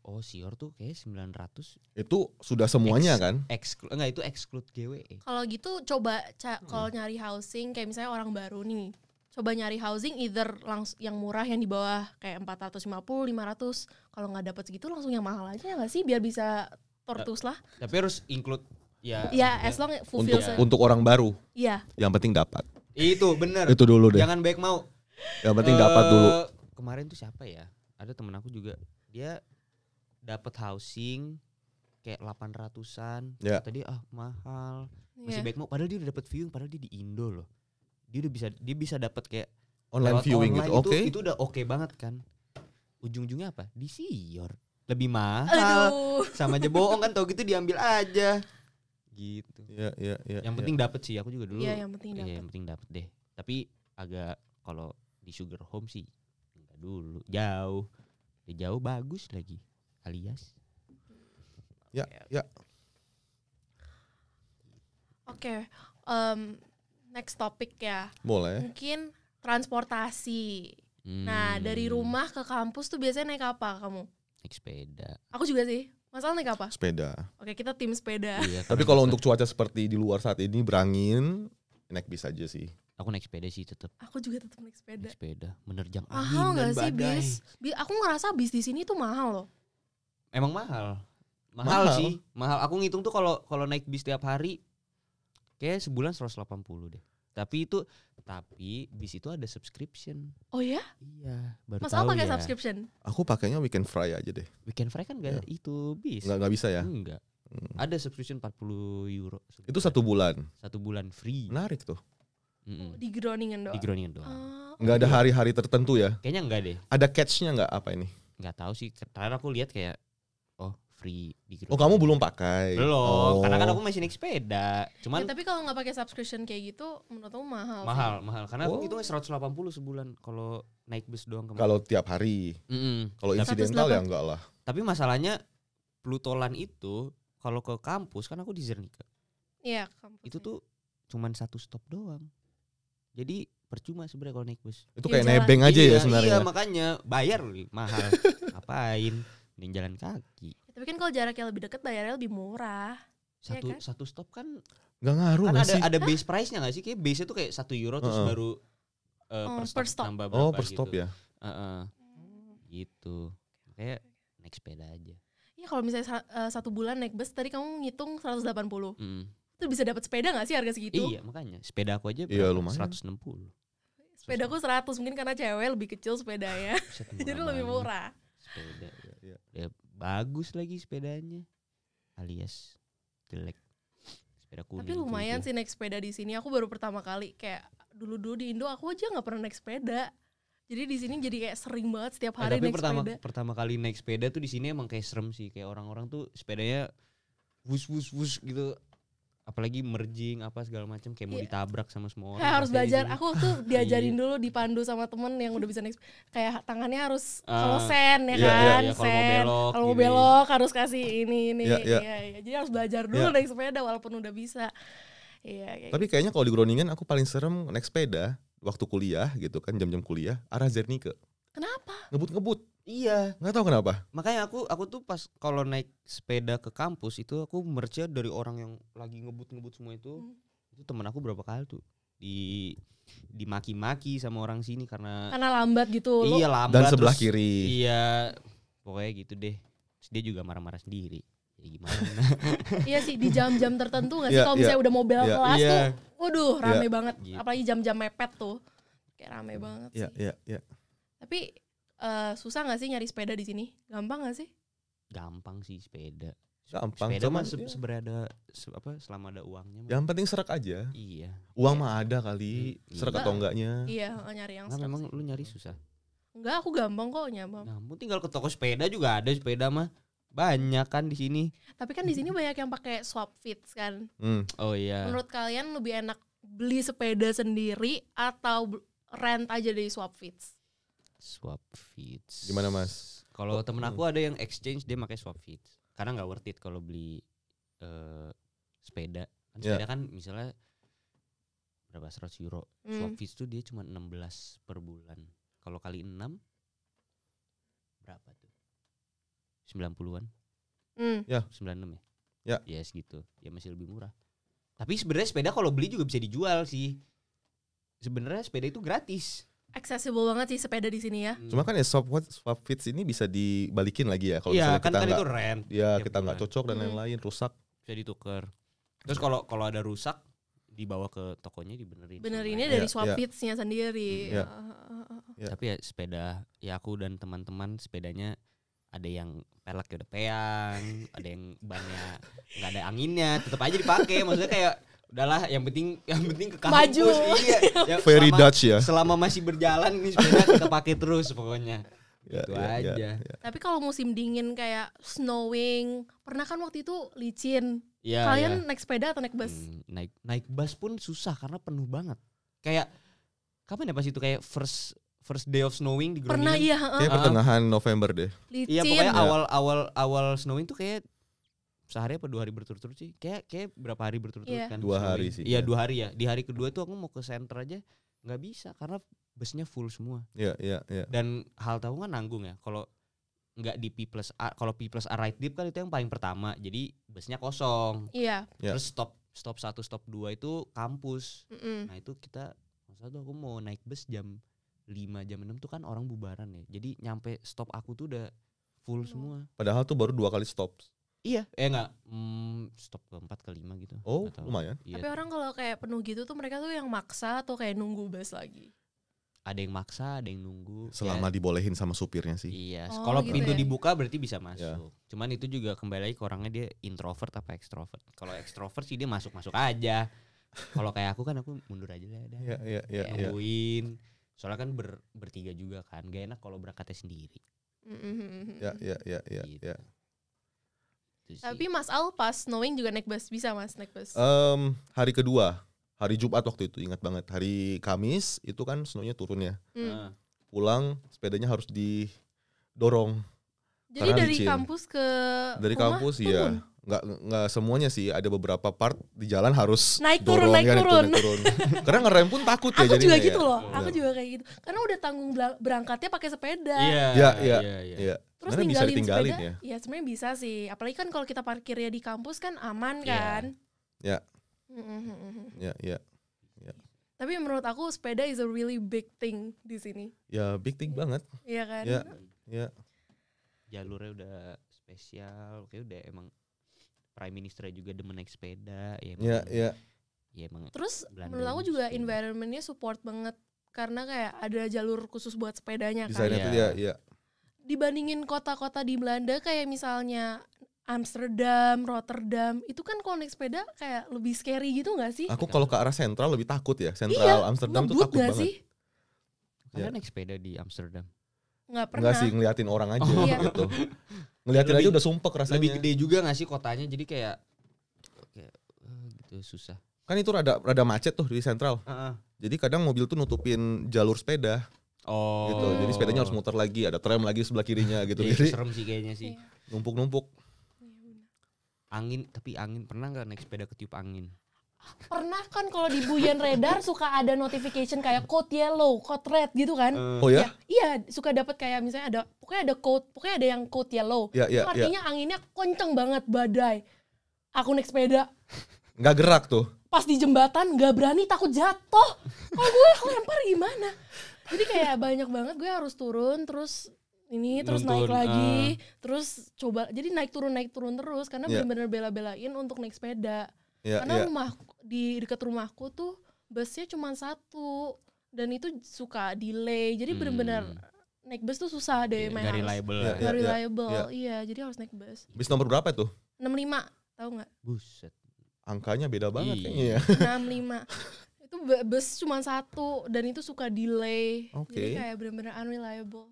Oh, Sior tuh kayak 900. Itu sudah semuanya kan? Enggak, itu exclude GWE. Kalau gitu coba kalau nyari housing kayak misalnya orang baru nih. Coba nyari housing either langsung yang murah yang di bawah kayak 450, 500. Kalau nggak dapat segitu langsung yang mahal aja nggak sih biar bisa Tortoise lah. Tapi harus include ya. Ya, as long fulfill. Untuk orang baru. Iya. Yang penting dapat. Itu bener. Itu dulu deh. Jangan baik mau. Yang penting dapat dulu. Kemarin tuh siapa ya? Ada temen aku juga. Dia dapat housing kayak 800-an. Ya. Tadi mahal. Masih Yeah. baik mau. Padahal dia udah dapat viewing. Padahal dia di Indo loh. Dia bisa dapat kayak Online viewing online gitu. Oke. Itu udah oke banget kan. Ujung-ujungnya apa? Di Sior. Lebih mahal. Aduh. Sama aja bohong kan, tau gitu diambil aja. Gitu. Iya. Yang penting dapet sih, aku juga dulu. Iya, yang penting dapat. Iya, yang penting dapet deh. Tapi agak kalau di Sugar Home sih enggak dulu. Jauh. Dia jauh bagus lagi. Alias. Ya. Oke. Next topik ya. Boleh. Mungkin transportasi. Nah, dari rumah ke kampus tuh biasanya naik apa kamu? Naik sepeda. Aku juga sih. Masalah naik apa? Sepeda. Oke, kita tim sepeda. Iya, Tapi kalau untuk cuaca seperti di luar saat ini berangin, naik bis aja sih. aku naik sepeda sih tetap. Aku juga tetap naik sepeda. Naik sepeda, menerjang Mahal angin dan nggak sih badai. bis? Aku ngerasa bis di sini tuh mahal loh. Emang mahal. Mahal sih. Mahal. Aku ngitung tuh kalau naik bis tiap hari kayak sebulan 180 deh. Tapi bis itu ada subscription. Oh ya? Iya, baru Mas tahu Al pakai ya. subscription? Aku pakainya weekend fry aja deh. Weekend Free kan enggak itu bis. Nggak bisa ya. Enggak. Ada subscription 40 euro. Itu 1 bulan. 1 bulan free. Menarik tuh. Di Groningen doang. Di Groningen doang. Nggak ada hari-hari tertentu ya. Kayaknya enggak deh. Ada catch-nya nggak apa ini? Enggak tahu sih. Terakhir aku lihat kayak free di Groningen. Oh kamu belum pakai? Belum. Karena kan aku masih naik sepeda. Cuman Ya, tapi kalau nggak pakai subscription kayak gitu, menurut aku mahal. mahal. Karena aku hitungnya 180 sebulan kalau naik bus doang kemarin. Kalau tiap hari. Kalau insidental ya enggak lah. Tapi masalahnya Plutolan itu kalau ke kampus kan aku di Zernike. Iya, kampus. Itu tuh cuman 1 stop doang. Jadi percuma sebenarnya kalau naik bus. Itu Ya, kayak jalan. nebeng aja ya Iya, sebenarnya. makanya bayar mahal. Ngapain? Mending jalan kaki. Ya, tapi kan kalau jaraknya lebih dekat bayarnya lebih murah. Iya kan? Satu stop kan Nggak ngaruh kan nggak sih? ada base price-nya enggak sih? Kayak base-nya tuh kayak 1 euro terus baru per stop per stop. nambah Oh berapa per stop gitu. ya. Gitu. Kayak naik sepeda aja. Iya, kalau misalnya 1 bulan naik bus, tadi kamu ngitung 180. Itu bisa dapat sepeda gak sih harga segitu? Iya, makanya sepeda aku aja Iya, berapa? lumayan. 160. Sepedaku 100, mungkin karena cewek lebih kecil sepedanya. Jadi lebih murah. Sepeda. Iya. Ya, bagus lagi sepedanya. Alias jelek. Sepeda kuning. Tapi lumayan sih naik sepeda di sini. Aku baru pertama kali, kayak dulu di Indo aku aja nggak pernah naik sepeda. Jadi di sini jadi kayak sering banget setiap hari naik sepeda. Pertama kali naik sepeda tuh di sini emang kayak serem sih, kayak orang-orang tuh sepedanya wus gitu. Apalagi merging apa segala macam, kayak mau ditabrak sama semua orang. Kayak harus belajar. Aku tuh diajarin dulu, dipandu sama temen yang udah bisa naik kayak tangannya harus kalau sen ya kan, sen. Kalau mau belok harus kasih ini. Iya. Jadi harus belajar dulu naik sepeda walaupun udah bisa. Iya. Tapi kayaknya kalau di Groningen aku paling serem naik sepeda waktu kuliah gitu kan, jam-jam kuliah arah Zernike. Kenapa? Ngebut-ngebut. Iya. Nggak tahu kenapa. Makanya aku tuh pas kalau naik sepeda ke kampus itu aku merca dari orang yang lagi ngebut semua itu. Itu temen aku berapa kali tuh dimaki-maki sama orang sini karena lambat gitu. Iya, lambat. Dan sebelah kiri. Iya. Pokoknya gitu deh. Terus dia juga marah-marah sendiri. Ya gimana? Iya sih, di jam-jam tertentu nggak sih kalau misalnya udah mau bel kelas tuh, waduh rame banget. Gitu. Apalagi jam-jam mepet tuh, kayak rame banget sih. Iya. Tapi susah nggak sih nyari sepeda di sini? Gampang nggak sih? Gampang sih sepeda. Gampang. Sepeda mah selama ada uangnya. Yang penting serak aja. Iya. Uang mah ada kali, serak atau enggaknya. Iya, nyari yang serak. Memang lu nyari susah. Enggak, aku gampang kok nyambang. Nah, tinggal ke toko sepeda juga ada sepeda mah. Banyak kan di sini. Tapi kan di sini banyak yang pakai swap fits kan. Oh iya. Menurut kalian lebih enak beli sepeda sendiri atau rent aja dari swap fits? Swap fits. Gimana Mas? Kalau temen aku ada yang exchange, dia pakai swap fits. Karena nggak worth it kalau beli sepeda. Kan sepeda kan misalnya berapa 100 euro. Swap fits tuh dia cuma 16 per bulan. Kalau kali 6 berapa tuh? 90-an. Ya. 96 ya? Ya. Ya segitu. Ya masih lebih murah. Tapi sebenarnya sepeda kalau beli juga bisa dijual sih. Sebenarnya sepeda itu gratis. Accessible banget sih sepeda di sini ya. Cuma kan ya swap fits ini bisa dibalikin lagi ya kalau misalnya kita itu rent. Ya, kita nggak cocok dan lain-lain, rusak. Bisa ditukar. Terus kalau ada rusak dibawa ke tokonya dibenerin. Benerinnya dari swap fitsnya sendiri. Tapi ya sepeda, ya aku dan teman-teman sepedanya ada yang peleknya udah peyang, ada yang bannya nggak ada anginnya, tetap aja dipakai. Maksudnya kayak udahlah, yang penting ke kampus. Maju. Iya. Ya, Very Dutch ya. Selama masih berjalan nih sepeda kita pakai terus pokoknya. Gitu aja. Tapi kalau musim dingin kayak snowing, pernah kan waktu itu licin. Ya, kalian naik sepeda atau naik bus? Naik bus pun susah karena penuh banget. Kayak kapan ya pas itu kayak first day of snowing di Groningen. Pernah iya. Kayak pertengahan November deh. Licin. Iya pokoknya awal snowing tuh kayak sehari apa 2 hari berturut-turut sih. Kayak berapa hari berturut-turut kan? 2 hari sih. Iya 2 hari ya. Di hari kedua tuh aku mau ke center aja nggak bisa karena busnya full semua. Iya. Dan halte aku kan nanggung ya. Kalau nggak di P+A, kalau P+A right deep kan itu yang paling pertama. Jadi busnya kosong. Iya. Terus stop 1, stop 2 itu kampus. Nah itu kita maksudnya tuh aku mau naik bus jam 5 jam 6 tuh kan orang bubaran ya. Jadi nyampe stop aku tuh udah full semua. Padahal tuh baru 2 kali stop. Iya, enggak stop ke 4 ke 5 gitu. Oh, lumayan. Iya. Tapi orang kalau kayak penuh gitu tuh mereka tuh yang maksa atau kayak nunggu bus lagi. Ada yang maksa, ada yang nunggu. Selama dibolehin sama supirnya sih. Iya, kalau gitu pintu ya? dibuka berarti bisa masuk. Ya. Cuman itu juga kembali lagi ke orangnya, dia introvert apa extrovert. Kalau extrovert sih dia masuk aja. Kalau kayak aku kan aku mundur aja lah. Iya. Nungguin. Soalnya kan bertiga juga kan, gak enak kalau berangkatnya sendiri. Iya. Gitu. Tapi Mas Al pas snowing juga naik bus, bisa Mas naik bus? Hari kedua, hari Jumat waktu itu ingat banget. Hari Kamis itu kan snownya turun ya. Pulang sepedanya harus didorong. Jadi dari licin. Kampus ke dari rumah kampus turun? Ya nggak semuanya sih, ada beberapa part di jalan harus naik dorong, turun. Karena ngerem pun takut ya. Aku juga gitu ya. loh, aku juga kayak gitu. Karena udah tanggung berangkatnya pakai sepeda. Iya. Terus bisa ninggalin sepeda, ya? Ya sebenarnya bisa sih. Apalagi kan kalau kita parkirnya di kampus kan aman kan. Iya. Tapi menurut aku sepeda is a really big thing di sini. Ya big thing banget. Iya kan? Iya. jalurnya udah spesial, kayak udah emang Prime Minister juga demen naik sepeda, ya emang. Iya. Ya emang. Terus Belanda menurut aku ini juga sepeda. environmentnya support banget karena kayak ada jalur khusus buat sepedanya kan. Desainnya tuh ya. Dibandingin kota-kota di Belanda kayak misalnya Amsterdam, Rotterdam, itu kan kalau naik sepeda kayak lebih scary gitu gak sih? Aku kalau ke arah sentral lebih takut ya. Sentral Amsterdam tuh ngebut takut gak banget. sih? Anda Ya. naik sepeda di Amsterdam? Nggak pernah. Enggak sih, ngeliatin orang aja Iya. gitu. Ngeliatin Lebih- aja udah sumpek rasanya. Lebih gede juga gak sih kotanya, jadi kayak gitu susah. Kan itu rada macet tuh di sentral. Heeh. Jadi kadang mobil tuh nutupin jalur sepeda Oh. gitu. Jadi sepedanya harus muter lagi, ada tram lagi sebelah kirinya gitu. Iya, Jadi serem sih kayaknya sih. Iya. numpuk-numpuk. Angin, tapi angin pernah nggak naik sepeda ketiup angin? Pernah kan kalau di Buyan Radar suka ada notification kayak code yellow, code red gitu kan? Oh ya? Iya, suka dapat kayak misalnya pokoknya ada yang code yellow. Ya, Itu artinya anginnya kenceng banget, badai. Aku naik sepeda, Nggak gerak tuh. pas di jembatan nggak berani, takut jatuh. Kalau gue lempar gimana? Jadi kayak banyak banget gue harus turun terus terus naik Nuntun, lagi, terus coba jadi naik turun terus karena Iya. benar-benar bela-belain untuk naik sepeda. Ya, Karena ya. di dekat rumahku tuh busnya cuma satu dan itu suka delay. Jadi benar-benar naik bus tuh susah deh, Nggak Mas. reliable Iya, lah. Nggak iya, reliable. iya. Iya, jadi harus naik bus. Bis nomor berapa tuh? 65, tahu nggak? Buset. Angkanya beda banget Iya. kayaknya ya. 65. Itu bus cuma satu dan itu suka delay. Oke. Jadi kayak benar-benar unreliable.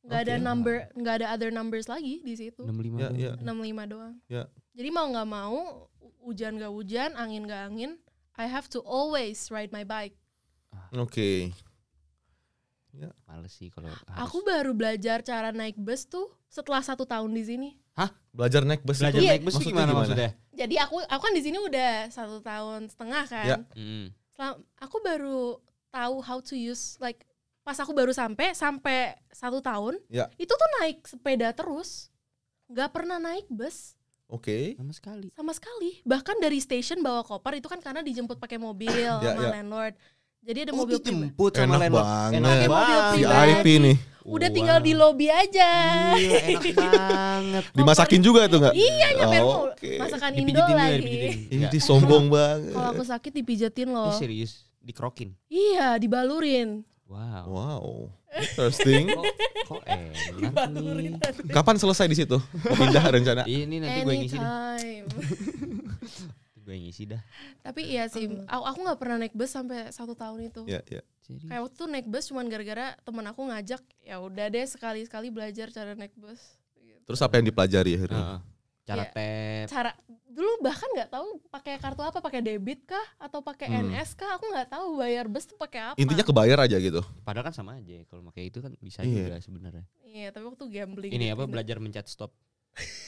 Nggak ada Oke. nggak ada other numbers lagi di situ. 65 Ya, doang. ya. 65 doang. Ya. Jadi mau nggak mau, hujan nggak hujan, angin nggak angin, I have to always ride my bike. Oke. Males sih kalau Aku baru belajar cara naik bus tuh setelah 1 tahun di sini. Belajar naik bus. belajar itu Iya. naik bus tuh maksudnya gimana gimana? maksudnya? Jadi aku kan di sini udah 1,5 tahun kan. Ya. Aku baru tahu how to use pas aku baru sampai 1 tahun, Ya. itu tuh naik sepeda terus, nggak pernah naik bus Oke. Sama sekali. sama sekali. Bahkan dari station bawa koper itu kan karena dijemput pakai mobil sama ya. landlord. Jadi ada Oh, mobil pribadi. dijemput sama Enak landlord. banget. Enak Pakai mobil banget. pribadi. VIP nih. Udah Wow. tinggal di lobby aja. Gila, enak banget. Dimasakin juga tuh nggak? Iya, nyampe Oh, mau oke. masakan Indo Dipijitin juga, lagi. dipijitin. Ini sombong banget. Kalau aku sakit dipijetin loh. Serius, dikrokin. Iya, dibalurin. Wow. Wow. Interesting. Kok enak nih. Kapan selesai di situ? Pindah rencana. Ini nanti gue ngisi dah. Anytime. Gue ngisi dah. Tapi iya sih, aku nggak pernah naik bus sampai 1 tahun itu. Ya, ya. Serius. Kayak waktu itu naik bus cuman gara-gara teman aku ngajak, ya udah deh sekali-sekali belajar cara naik bus. Gitu. Terus apa yang dipelajari akhirnya? Heeh. Cara Iya. tap. Cara dulu bahkan nggak tahu pakai kartu apa, pakai debit kah atau pakai NS kah? Aku nggak tahu bayar bus tuh pakai apa. Intinya kebayar aja gitu. Padahal kan sama aja. Kalau pakai itu kan bisa Iya. juga sebenarnya. Iya, tapi waktu gambling. Ini gitu. apa belajar mencet stop.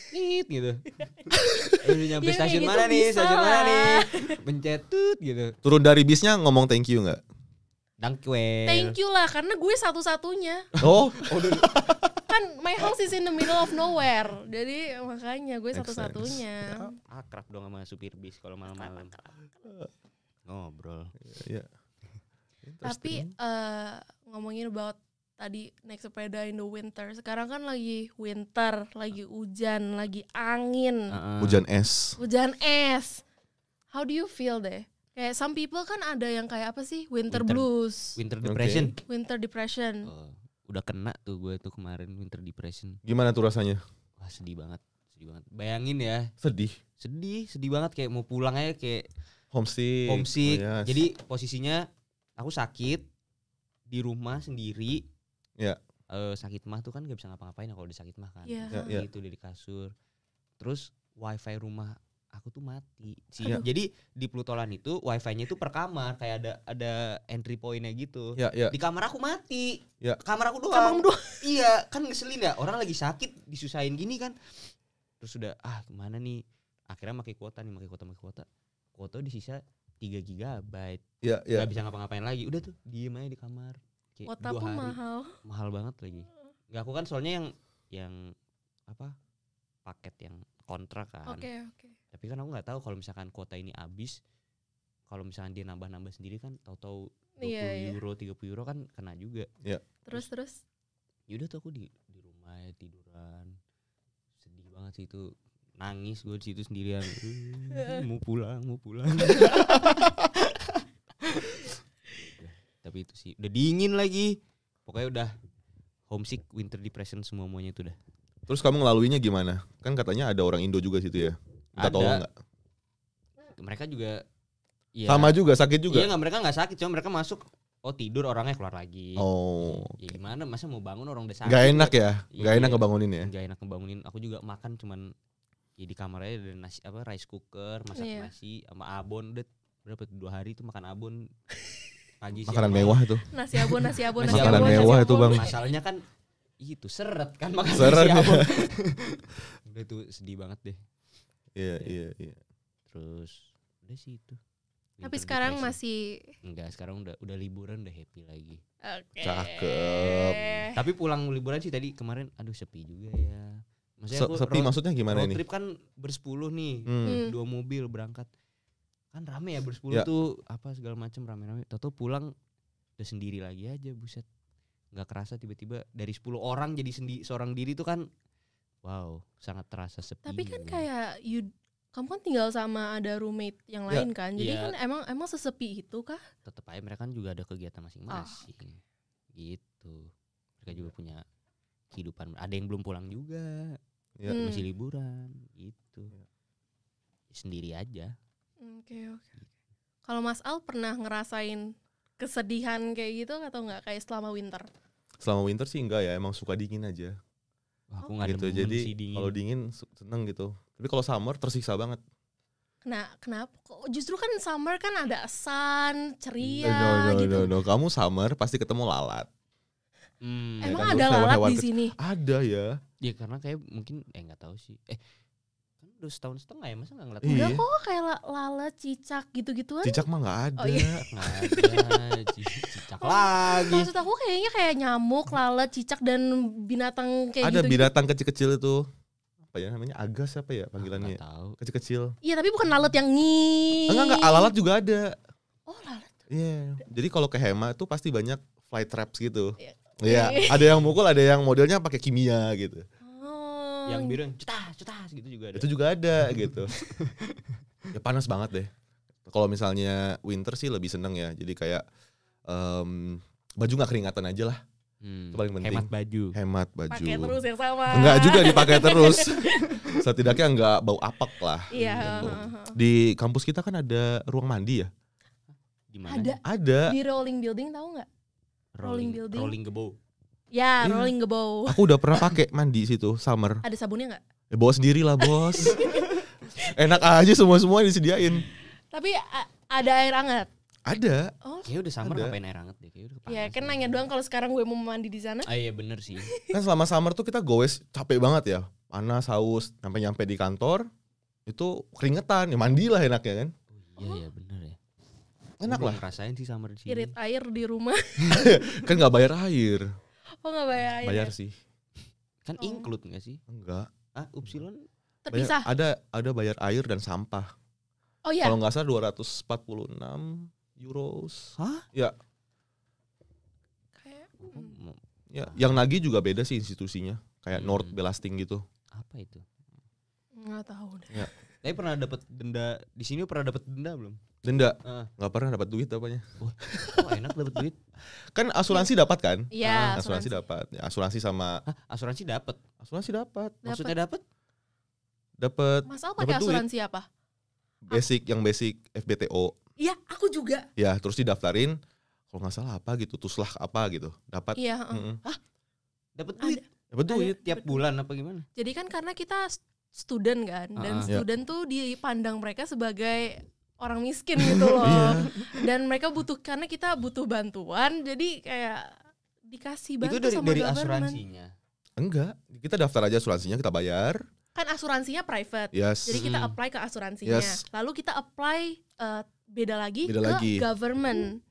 Tit gitu. Udah nyampe Iya, stasiun kayak mana gitu nih? bisa Stasiun mana lah. nih? Mencet tut gitu. Turun dari bisnya ngomong thank you nggak? Dangkwel. Thank you lah, karena gue satu-satunya. Oh, Kan my house is in the middle of nowhere. Jadi makanya gue Make satu-satunya. Akrab dong sama supir bis kalau malam-malam. Ngobrol. ya. Tapi ngomongin about tadi naik sepeda in the winter. Sekarang kan lagi winter, lagi hujan, lagi angin, Hujan es. hujan es. How do you feel deh? Kayak some people kan ada yang kayak apa sih? Winter Winter. blues, Winter depression. winter depression. Oh, udah kena tuh gue tuh kemarin winter depression. Gimana tuh rasanya? Wah sedih banget. Bayangin ya, Sedih. sedih banget kayak mau pulang aja kayak Homesick. homesick. Oh, yes. Jadi posisinya aku sakit di rumah sendiri. Ya. Sakit mah tuh kan gak bisa ngapa-ngapain ya kalau udah sakit mah kan. Iya. Ya. Gitu dari kasur. Terus wifi rumah aku tuh mati. Iya. Jadi di Plutolan itu wifi-nya itu per kamar kayak ada entry point-nya gitu. Ya, ya. Di kamar aku mati. Ya. Kamar aku Kamar doang. doang. Iya, kan ngeselin ya. Orang lagi sakit disusahin gini kan. Terus udah gimana nih? Akhirnya pakai kuota. Kuota di sisa 3 GB. Ya, ya. Gak bisa ngapa-ngapain lagi. Udah tuh diem aja di kamar. Kayak Kuota 2 pun hari. mahal. Mahal banget lagi. Gak, aku kan soalnya yang apa? Paket yang kontrak kan. Oke. Tapi kan aku nggak tahu kalau misalkan kuota ini habis, kalau misalkan dia nambah sendiri kan tahu-tahu 20 Iya. euro 30 euro kan kena juga. Terus Yaudah tuh aku di rumah ya, tiduran banget sih itu. Nangis gue di situ sendirian. Mau pulang. Tapi itu sih udah dingin lagi. Pokoknya udah homesick, winter depression semuanya itu udah. Terus kamu ngelaluinya gimana? Kan katanya ada orang Indo juga situ ya. Minta tolong enggak? Mereka juga ya, sama juga, sakit juga. Iya, mereka enggak sakit, cuma mereka masuk tidur, orangnya keluar lagi. Ya gimana, masa mau bangun orang udah sakit. Gak enak ya? Gak Iya, enak ngebangunin ya? Gak enak ngebangunin. Aku juga makan cuman ya di kamar aja ada nasi rice cooker, masak nasi sama abon. Udah berapa 2 hari itu makan abon. Pagi makanan mewah itu. Nasi abon. Makanan mewah itu, Bang. Masalahnya kan itu seret kan makan seret nasi abon. Udah tuh sedih banget deh. Iya. Terus udah sih itu. Tapi sekarang masih enggak, sekarang udah liburan, udah happy lagi. Oke. Cakep. Tapi pulang liburan sih tadi kemarin aduh sepi juga ya. Maksudnya aku sepi maksudnya gimana road ini? trip kan bersepuluh nih. 2 mobil berangkat. Kan rame ya bersepuluh tuh apa segala macam rame-rame. Tahu pulang udah sendiri lagi aja, buset. Enggak kerasa tiba-tiba dari 10 orang jadi seorang diri tuh kan wow, sangat terasa sepi. Tapi kan kayak kamu kan tinggal sama ada roommate yang lain kan, jadi kan emang sesepi itu kah? Tetep aja mereka kan juga ada kegiatan masing-masing, gitu. Mereka juga punya kehidupan. Ada yang belum pulang juga, masih liburan, gitu. Sendiri aja. Oke. Kalau Mas Al pernah ngerasain kesedihan kayak gitu atau enggak kayak selama winter? Selama winter sih enggak ya, emang suka dingin aja. Aku nggak gitu, jadi kalau dingin seneng gitu. Tapi kalau summer tersiksa banget. Kenapa? Kok justru kan summer kan ada sun, ceria gitu. No. Kamu summer pasti ketemu lalat. Emang ada lalat di sini? Ada ya. Ya karena kayak mungkin nggak tahu sih. Kan udah setahun setengah ya, masa nggak ngeliat? Udah kok kayak lalat, cicak gitu-gituan. Cicak mah nggak ada. Nggak ada. Cicak lagi. Maksud aku kayaknya kayak nyamuk, lalat, cicak dan binatang kayak ada gitu. Binatang kecil-kecil itu. Apa ya namanya? Agas apa ya panggilannya? Tahu. Kecil-kecil. Iya, tapi bukan lalat yang Enggak, lalat juga ada. Oh, lalat. Iya. Jadi kalau ke Hema tuh pasti banyak fly traps gitu. Iya, ada yang mukul, ada yang modelnya pakai kimia gitu. Yang biru yang cetas gitu juga ada. Itu juga ada gitu. Ya panas banget deh. Kalau misalnya winter sih lebih seneng ya. Jadi kayak baju nggak keringatan aja lah. Itu paling penting. Hemat baju. Pakai terus yang sama. Enggak juga dipakai terus. Setidaknya enggak bau apek lah. Iya. Gitu. Di kampus kita kan ada ruang mandi ya. Di mana? Ada. Di rolling building, tahu nggak? Rolling building. Rolling gebau. Ya, rolling gebau. Aku udah pernah pakai mandi situ summer. Ada sabunnya nggak? Ya bawa sendiri lah bos. Enak aja semua disediain. Tapi ada air hangat. Ada. Oh. Kayaknya udah summer ngapain air hangat deh. Kayaknya udah panas. Ya kan nanya doang kalau sekarang gue mau mandi di sana. Iya bener sih. Kan selama summer tuh kita goes capek banget ya. Panas, haus, nyampe di kantor itu keringetan. Ya mandilah enaknya kan. Oh iya bener ya. Enak lah. Ngerasain sih summer di sini. Irit air di rumah. Kan nggak bayar air. Oh nggak bayar air. Bayar sih. Kan include nggak sih? Enggak. Upsilon terpisah. Ada bayar air dan sampah. Oh iya. Kalau nggak salah 246 euros. Hah? Ya. Kayak. Ya, yang nagih juga beda sih institusinya. Kayak North Belasting gitu. Apa itu? Nggak tahu deh. Ya. Tapi pernah dapat denda di sini, pernah dapat denda belum? Denda? Nggak pernah dapat duit apanya. Oh enak dapat duit. Kan asuransi dapat kan? Iya. Asuransi dapat. Ya, asuransi sama. Asuransi dapat. Asuransi dapat. Maksudnya dapat? Dapat. Mas Al pakai asuransi apa? Basic FBTO. Iya, aku juga. Ya, terus didaftarin. Kalau nggak salah apa gitu, tuslah apa gitu. Dapat. Iya. Dapat duit. Dapat duit tiap bulan apa gimana? Jadi kan karena kita student kan, dan student tuh dipandang mereka sebagai orang miskin gitu loh. Dan mereka karena kita butuh bantuan, jadi kayak dikasih bantu itu sama dari government. Asuransinya? Enggak, kita daftar aja asuransinya, kita bayar. Kan asuransinya private, yes. Jadi kita apply ke asuransinya. Lalu kita apply beda lagi ke government.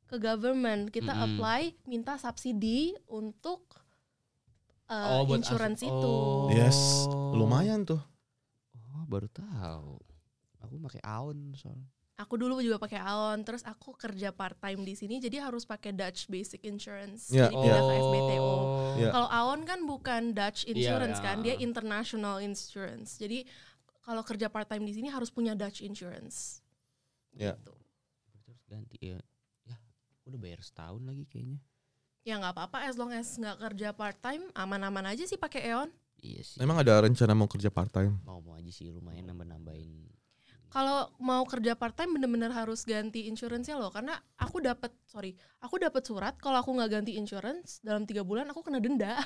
Ke government kita apply minta subsidi untuk insurance itu. Yes, lumayan tuh. Oh baru tahu. Aku pakai Aon soalnya. Aku dulu juga pakai Aon, terus aku kerja part time di sini, jadi harus pakai Dutch Basic Insurance, Yeah. jadi pindah ke FBTO. Yeah. Kalau Aon kan bukan Dutch Insurance Yeah, kan, dia International Insurance. Jadi kalau kerja part time di sini harus punya Dutch Insurance. Yeah. Gitu. Terus ganti ya. Ya, udah bayar setahun lagi kayaknya. Ya nggak apa-apa, as long as nggak kerja part time, aman-aman aja sih pakai Aon. Iya sih. Emang ada rencana mau kerja part time? Mau aja sih, lumayan nambah-nambahin. Kalau mau kerja part time bener-bener harus ganti insurance-nya loh, karena aku dapat surat kalau aku nggak ganti insurance dalam 3 bulan aku kena denda.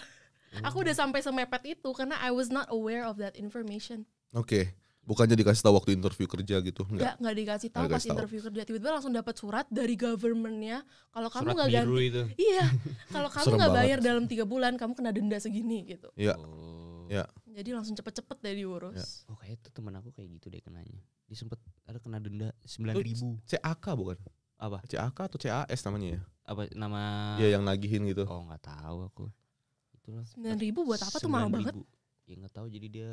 Aku udah sampai semepet itu karena I was not aware of that information. Oke. Bukannya dikasih tahu waktu interview kerja gitu? Enggak. Nggak dikasih tahu Nggak pas dikasih tahu. interview kerja, tiba-tiba langsung dapat surat dari government-nya kalau kamu Surat nggak biru ganti. itu. Iya, kalau kamu Serem nggak banget. bayar dalam 3 bulan kamu kena denda segini gitu. Iya. Oh. Ya. Jadi langsung cepet-cepet deh diurus. Oh, kayak itu temen aku kayak gitu deh kenanya. Dia sempet ada kena denda 9.000. CAK bukan? Apa? CAK atau CAS namanya ya? Apa nama? Ya yang nagihin gitu. Oh, nggak tahu aku. Itulah. 9.000 buat apa tuh, mahal 9.000. banget. Ya nggak tahu, jadi dia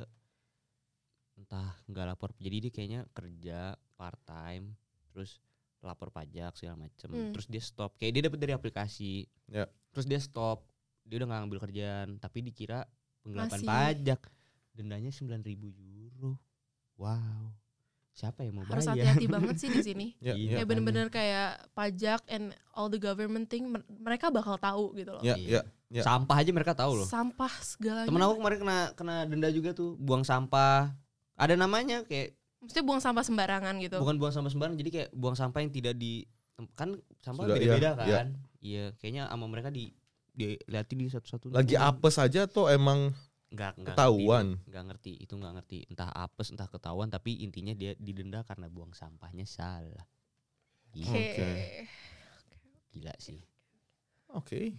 entah nggak lapor, jadi dia kayaknya kerja part time terus lapor pajak segala macem, terus dia stop, kayak dia dapat dari aplikasi, Ya. terus dia stop, dia udah nggak ngambil kerjaan, tapi dikira penggelapan Masih. pajak, dendanya 9.000 euro. Wow, siapa yang mau Harus bayar? hati-hati banget sih di sini. Ya, Iya. ya. Ya bener-bener kayak pajak and all the government thing mereka bakal tahu gitu loh. Ya, Iya. ya. Sampah aja mereka tahu loh. Sampah segalanya. Temen aku kemarin kena denda juga tuh, buang sampah. Ada namanya kayak Maksudnya buang sampah sembarangan gitu. bukan buang sampah sembarang, jadi kayak buang sampah yang tidak di, kan sampah Sudah, beda-beda iya, kan. Iya, kayaknya sama mereka dilihatin di satu-satu. Lagi apes aja tuh emang Enggak ketahuan. nggak ngerti, entah apes entah ketahuan, tapi intinya dia didenda karena buang sampahnya salah. Gila, Oke. gila sih. Oke.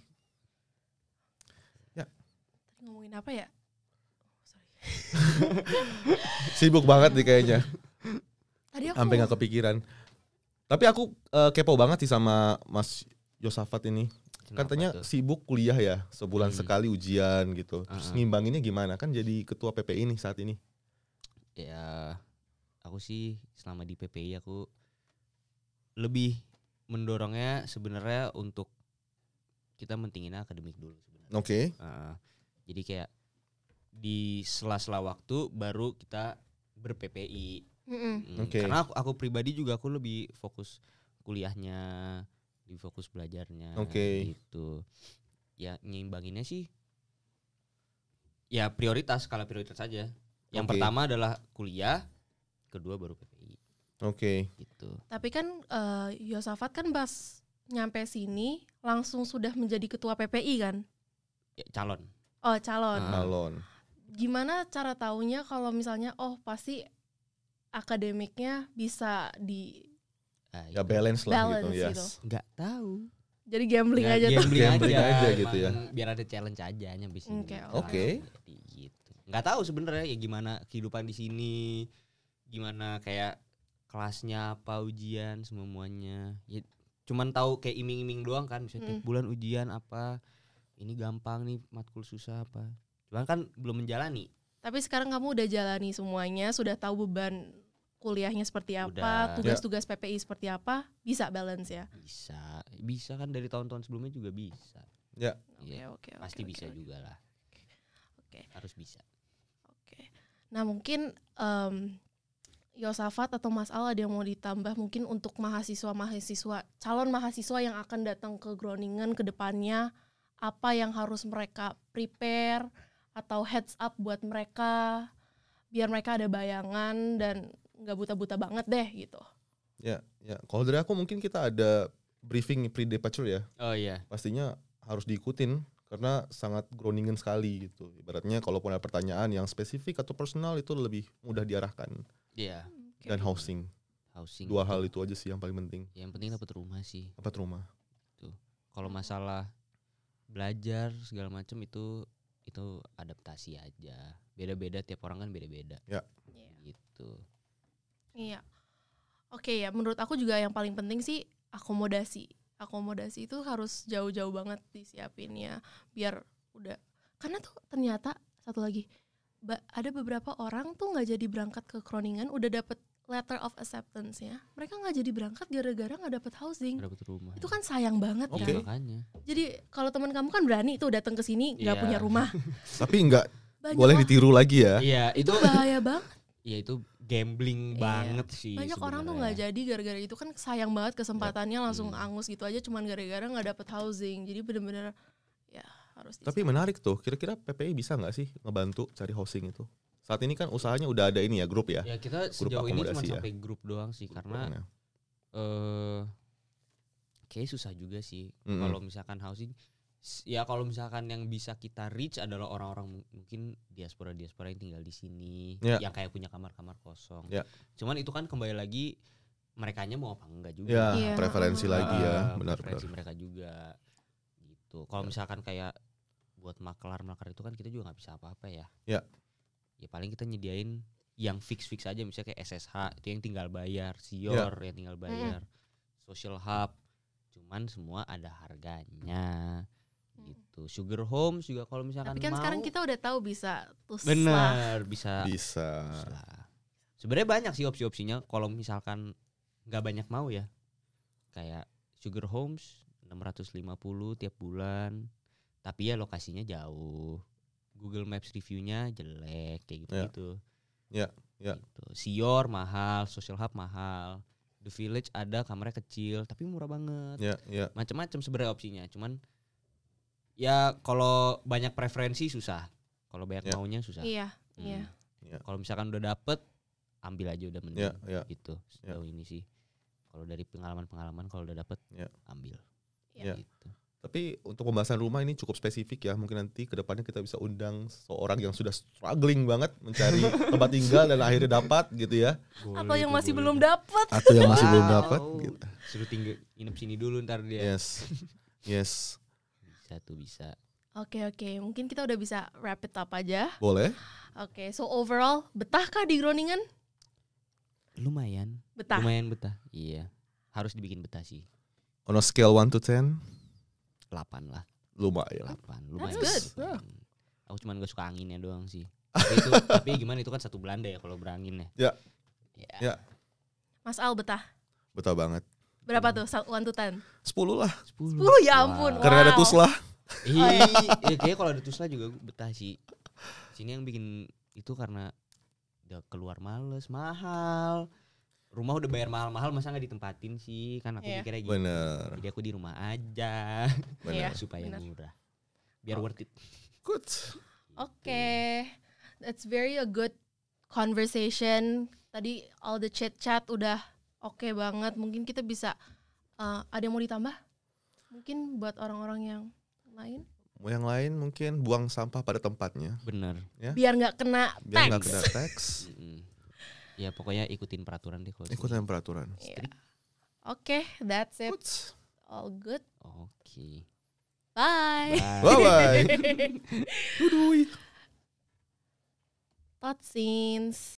Tadi ngomongin apa ya? Sorry. Sibuk banget nih kayaknya. Tadi aku Sampai nggak kepikiran. Tapi aku kepo banget sih sama Mas Yosafat ini. Kenapa Katanya tuh? sibuk kuliah ya, sebulan sekali ujian gitu. Terus ngimbanginnya gimana? Kan jadi ketua PPI nih saat ini. Ya, aku sih selama di PPI aku lebih mendorongnya sebenarnya untuk kita mentingin akademik dulu sebenarnya. Oke. Jadi kayak di sela-sela waktu baru kita ber-PPI. Oke. Karena aku pribadi juga aku lebih fokus kuliahnya, lebih fokus belajarnya. Oke. Gitu. Ya nyeimbanginnya sih ya prioritas, skala prioritas saja. Yang Oke. pertama adalah kuliah, kedua baru PPI. Oke. Gitu. Tapi kan Yosafat kan pas nyampe sini langsung sudah menjadi ketua PPI kan? Ya, calon. Oh, calon. Calon. Gimana cara taunya kalau misalnya pasti akademiknya bisa Ya balance lah balance gitu ya. gitu. Nggak tahu. Jadi gambling aja tuh. Gambling aja gitu ya. Emang biar ada challenge aja nyampe sini. Oke. Jadi gitu. Nggak tahu sebenarnya ya gimana kehidupan di sini, gimana kayak kelasnya apa, ujian semuanya. Ya cuman tahu kayak iming-iming doang kan, misalnya tiap bulan ujian apa, ini gampang nih, matkul susah apa. Cuman kan belum menjalani. Tapi sekarang kamu udah jalani semuanya, sudah tahu beban kuliahnya seperti apa, Udah. tugas-tugas PPI seperti apa, bisa balance ya. Bisa kan dari tahun-tahun sebelumnya juga bisa. Ya. Iya, Oke. pasti bisa juga lah. Oke. Harus bisa. Oke. Nah, mungkin Yosafat atau Mas Al ada yang mau ditambah mungkin untuk calon mahasiswa yang akan datang ke Groningen ke depannya, apa yang harus mereka prepare atau heads up buat mereka biar mereka ada bayangan dan nggak buta-buta banget deh gitu. Ya. Kalau dari aku mungkin kita ada briefing pre-departure ya. Oh iya. Pastinya harus diikutin karena sangat Groningen sekali gitu. Ibaratnya kalaupun ada pertanyaan yang spesifik atau personal itu lebih mudah diarahkan. Iya. Dan housing. Dua hal itu aja sih yang paling penting. Yang penting dapat rumah sih. Dapat rumah. Tuh. Kalau masalah belajar segala macam itu adaptasi aja. Beda-beda, tiap orang kan beda-beda. Ya. Gitu. Iya. Oke ya, menurut aku juga yang paling penting sih akomodasi. Akomodasi itu harus jauh-jauh banget disiapinnya biar udah. Karena tuh ternyata satu lagi ada beberapa orang tuh nggak jadi berangkat ke Groningen udah dapet letter of acceptance ya, mereka nggak jadi berangkat gara-gara nggak dapet housing. Dapat rumah. Itu kan sayang banget Oke. kan. Ya, makanya. Jadi kalau teman kamu kan berani tuh datang ke sini nggak Iya. punya rumah. Tapi nggak Banyak boleh orang- ditiru lagi ya. Iya, itu bahaya banget. ya itu gambling Iya. banget sih. Banyak orang tuh nggak jadi gara-gara itu kan sayang banget kesempatannya langsung angus gitu aja cuman gara-gara nggak dapet housing. Jadi bener-bener ya harus. Tapi menarik tuh, kira-kira PPI bisa nggak sih ngebantu cari housing itu? Saat ini kan usahanya udah ada ini ya, grup ya. Ya kita Grup sejauh ini cuma akomodasi ya. sampai grup doang sih karena kayak susah juga sih kalau misalkan housing. Ya kalau misalkan yang bisa kita reach adalah orang-orang mungkin diaspora yang tinggal di sini, Ya. yang kayak punya kamar-kamar kosong. Ya. Cuman itu kan kembali lagi merekanya mau apa enggak juga. Ya, Iya. preferensi lagi ya, benar-benar. Preferensi mereka juga gitu. Kalau misalkan kayak buat maklar itu kan kita juga nggak bisa apa-apa ya. Ya. Ya paling kita nyediain yang fix aja, misalnya kayak SSH itu yang tinggal bayar, Sior yang tinggal bayar, Social Hub, cuman semua ada harganya gitu. Sugar Homes juga kalau misalkan Tapi kan mau, sekarang kita udah tahu bisa tuslah. bener bisa. Bisa. Sebenarnya banyak sih opsi-opsinya kalau misalkan nggak banyak mau ya, kayak Sugar Homes 650 tiap bulan, tapi ya lokasinya jauh, Google Maps reviewnya jelek kayak gitu. Ya. Gitu. Sior mahal, Social Hub mahal, The Village ada kamarnya kecil tapi murah banget. Ya. Macam-macam sebenarnya opsinya. Cuman ya kalau banyak preferensi susah. Kalau banyak maunya susah. Iya, iya. Kalau misalkan udah dapet, ambil aja udah mending. Ya. Gitu. Sejauh ini sih. Kalau dari pengalaman kalau udah dapet, ambil. Ya. Gitu. Tapi untuk pembahasan rumah ini cukup spesifik ya. Mungkin nanti ke depannya kita bisa undang seorang yang sudah struggling banget mencari tempat tinggal dan akhirnya dapat gitu ya. Atau yang masih belum dapat. Atau yang masih belum dapat gitu. Suruh tinggal nginep sini dulu ntar dia. Yes. Bisa. Oke, mungkin kita udah bisa wrap it up aja. Boleh. Oke, so overall betahkah di Groningen? Lumayan betah. Iya. Harus dibikin betah sih. On a scale 1 to 10? 8 lah. Lumayan. 8. Lumayan. That's good. Aku cuman gak suka anginnya doang sih. Tapi gimana itu kan satu Belanda ya kalau berangin ya. Ya. Mas Al betah? Betah banget. Berapa tuh? 1 to 10? 10 lah. 10 ya ampun. Karena ada Wow. tuslah. Iya, kayaknya kalau ada Tusla juga betah sih. Sini yang bikin itu karena udah keluar males, mahal. Rumah udah bayar mahal-mahal masa gak ditempatin sih? Kan aku mikirnya gitu. Bener. Jadi aku di rumah aja. Iya, supaya bener. murah. Biar worth it. Good. Oke, that's very a good conversation. Tadi all the chat udah oke banget. Mungkin kita bisa ada yang mau ditambah? Mungkin buat orang-orang yang lain? Mau yang lain mungkin buang sampah pada tempatnya. Bener. Biar nggak kena Biar nggak tax. kena tax. Ya pokoknya ikutin peraturan deh kalau Ikutin peraturan. Yeah. Oke, that's it. Good. All good. Oke. Bye. Bye-bye. Dudui. Thought scenes.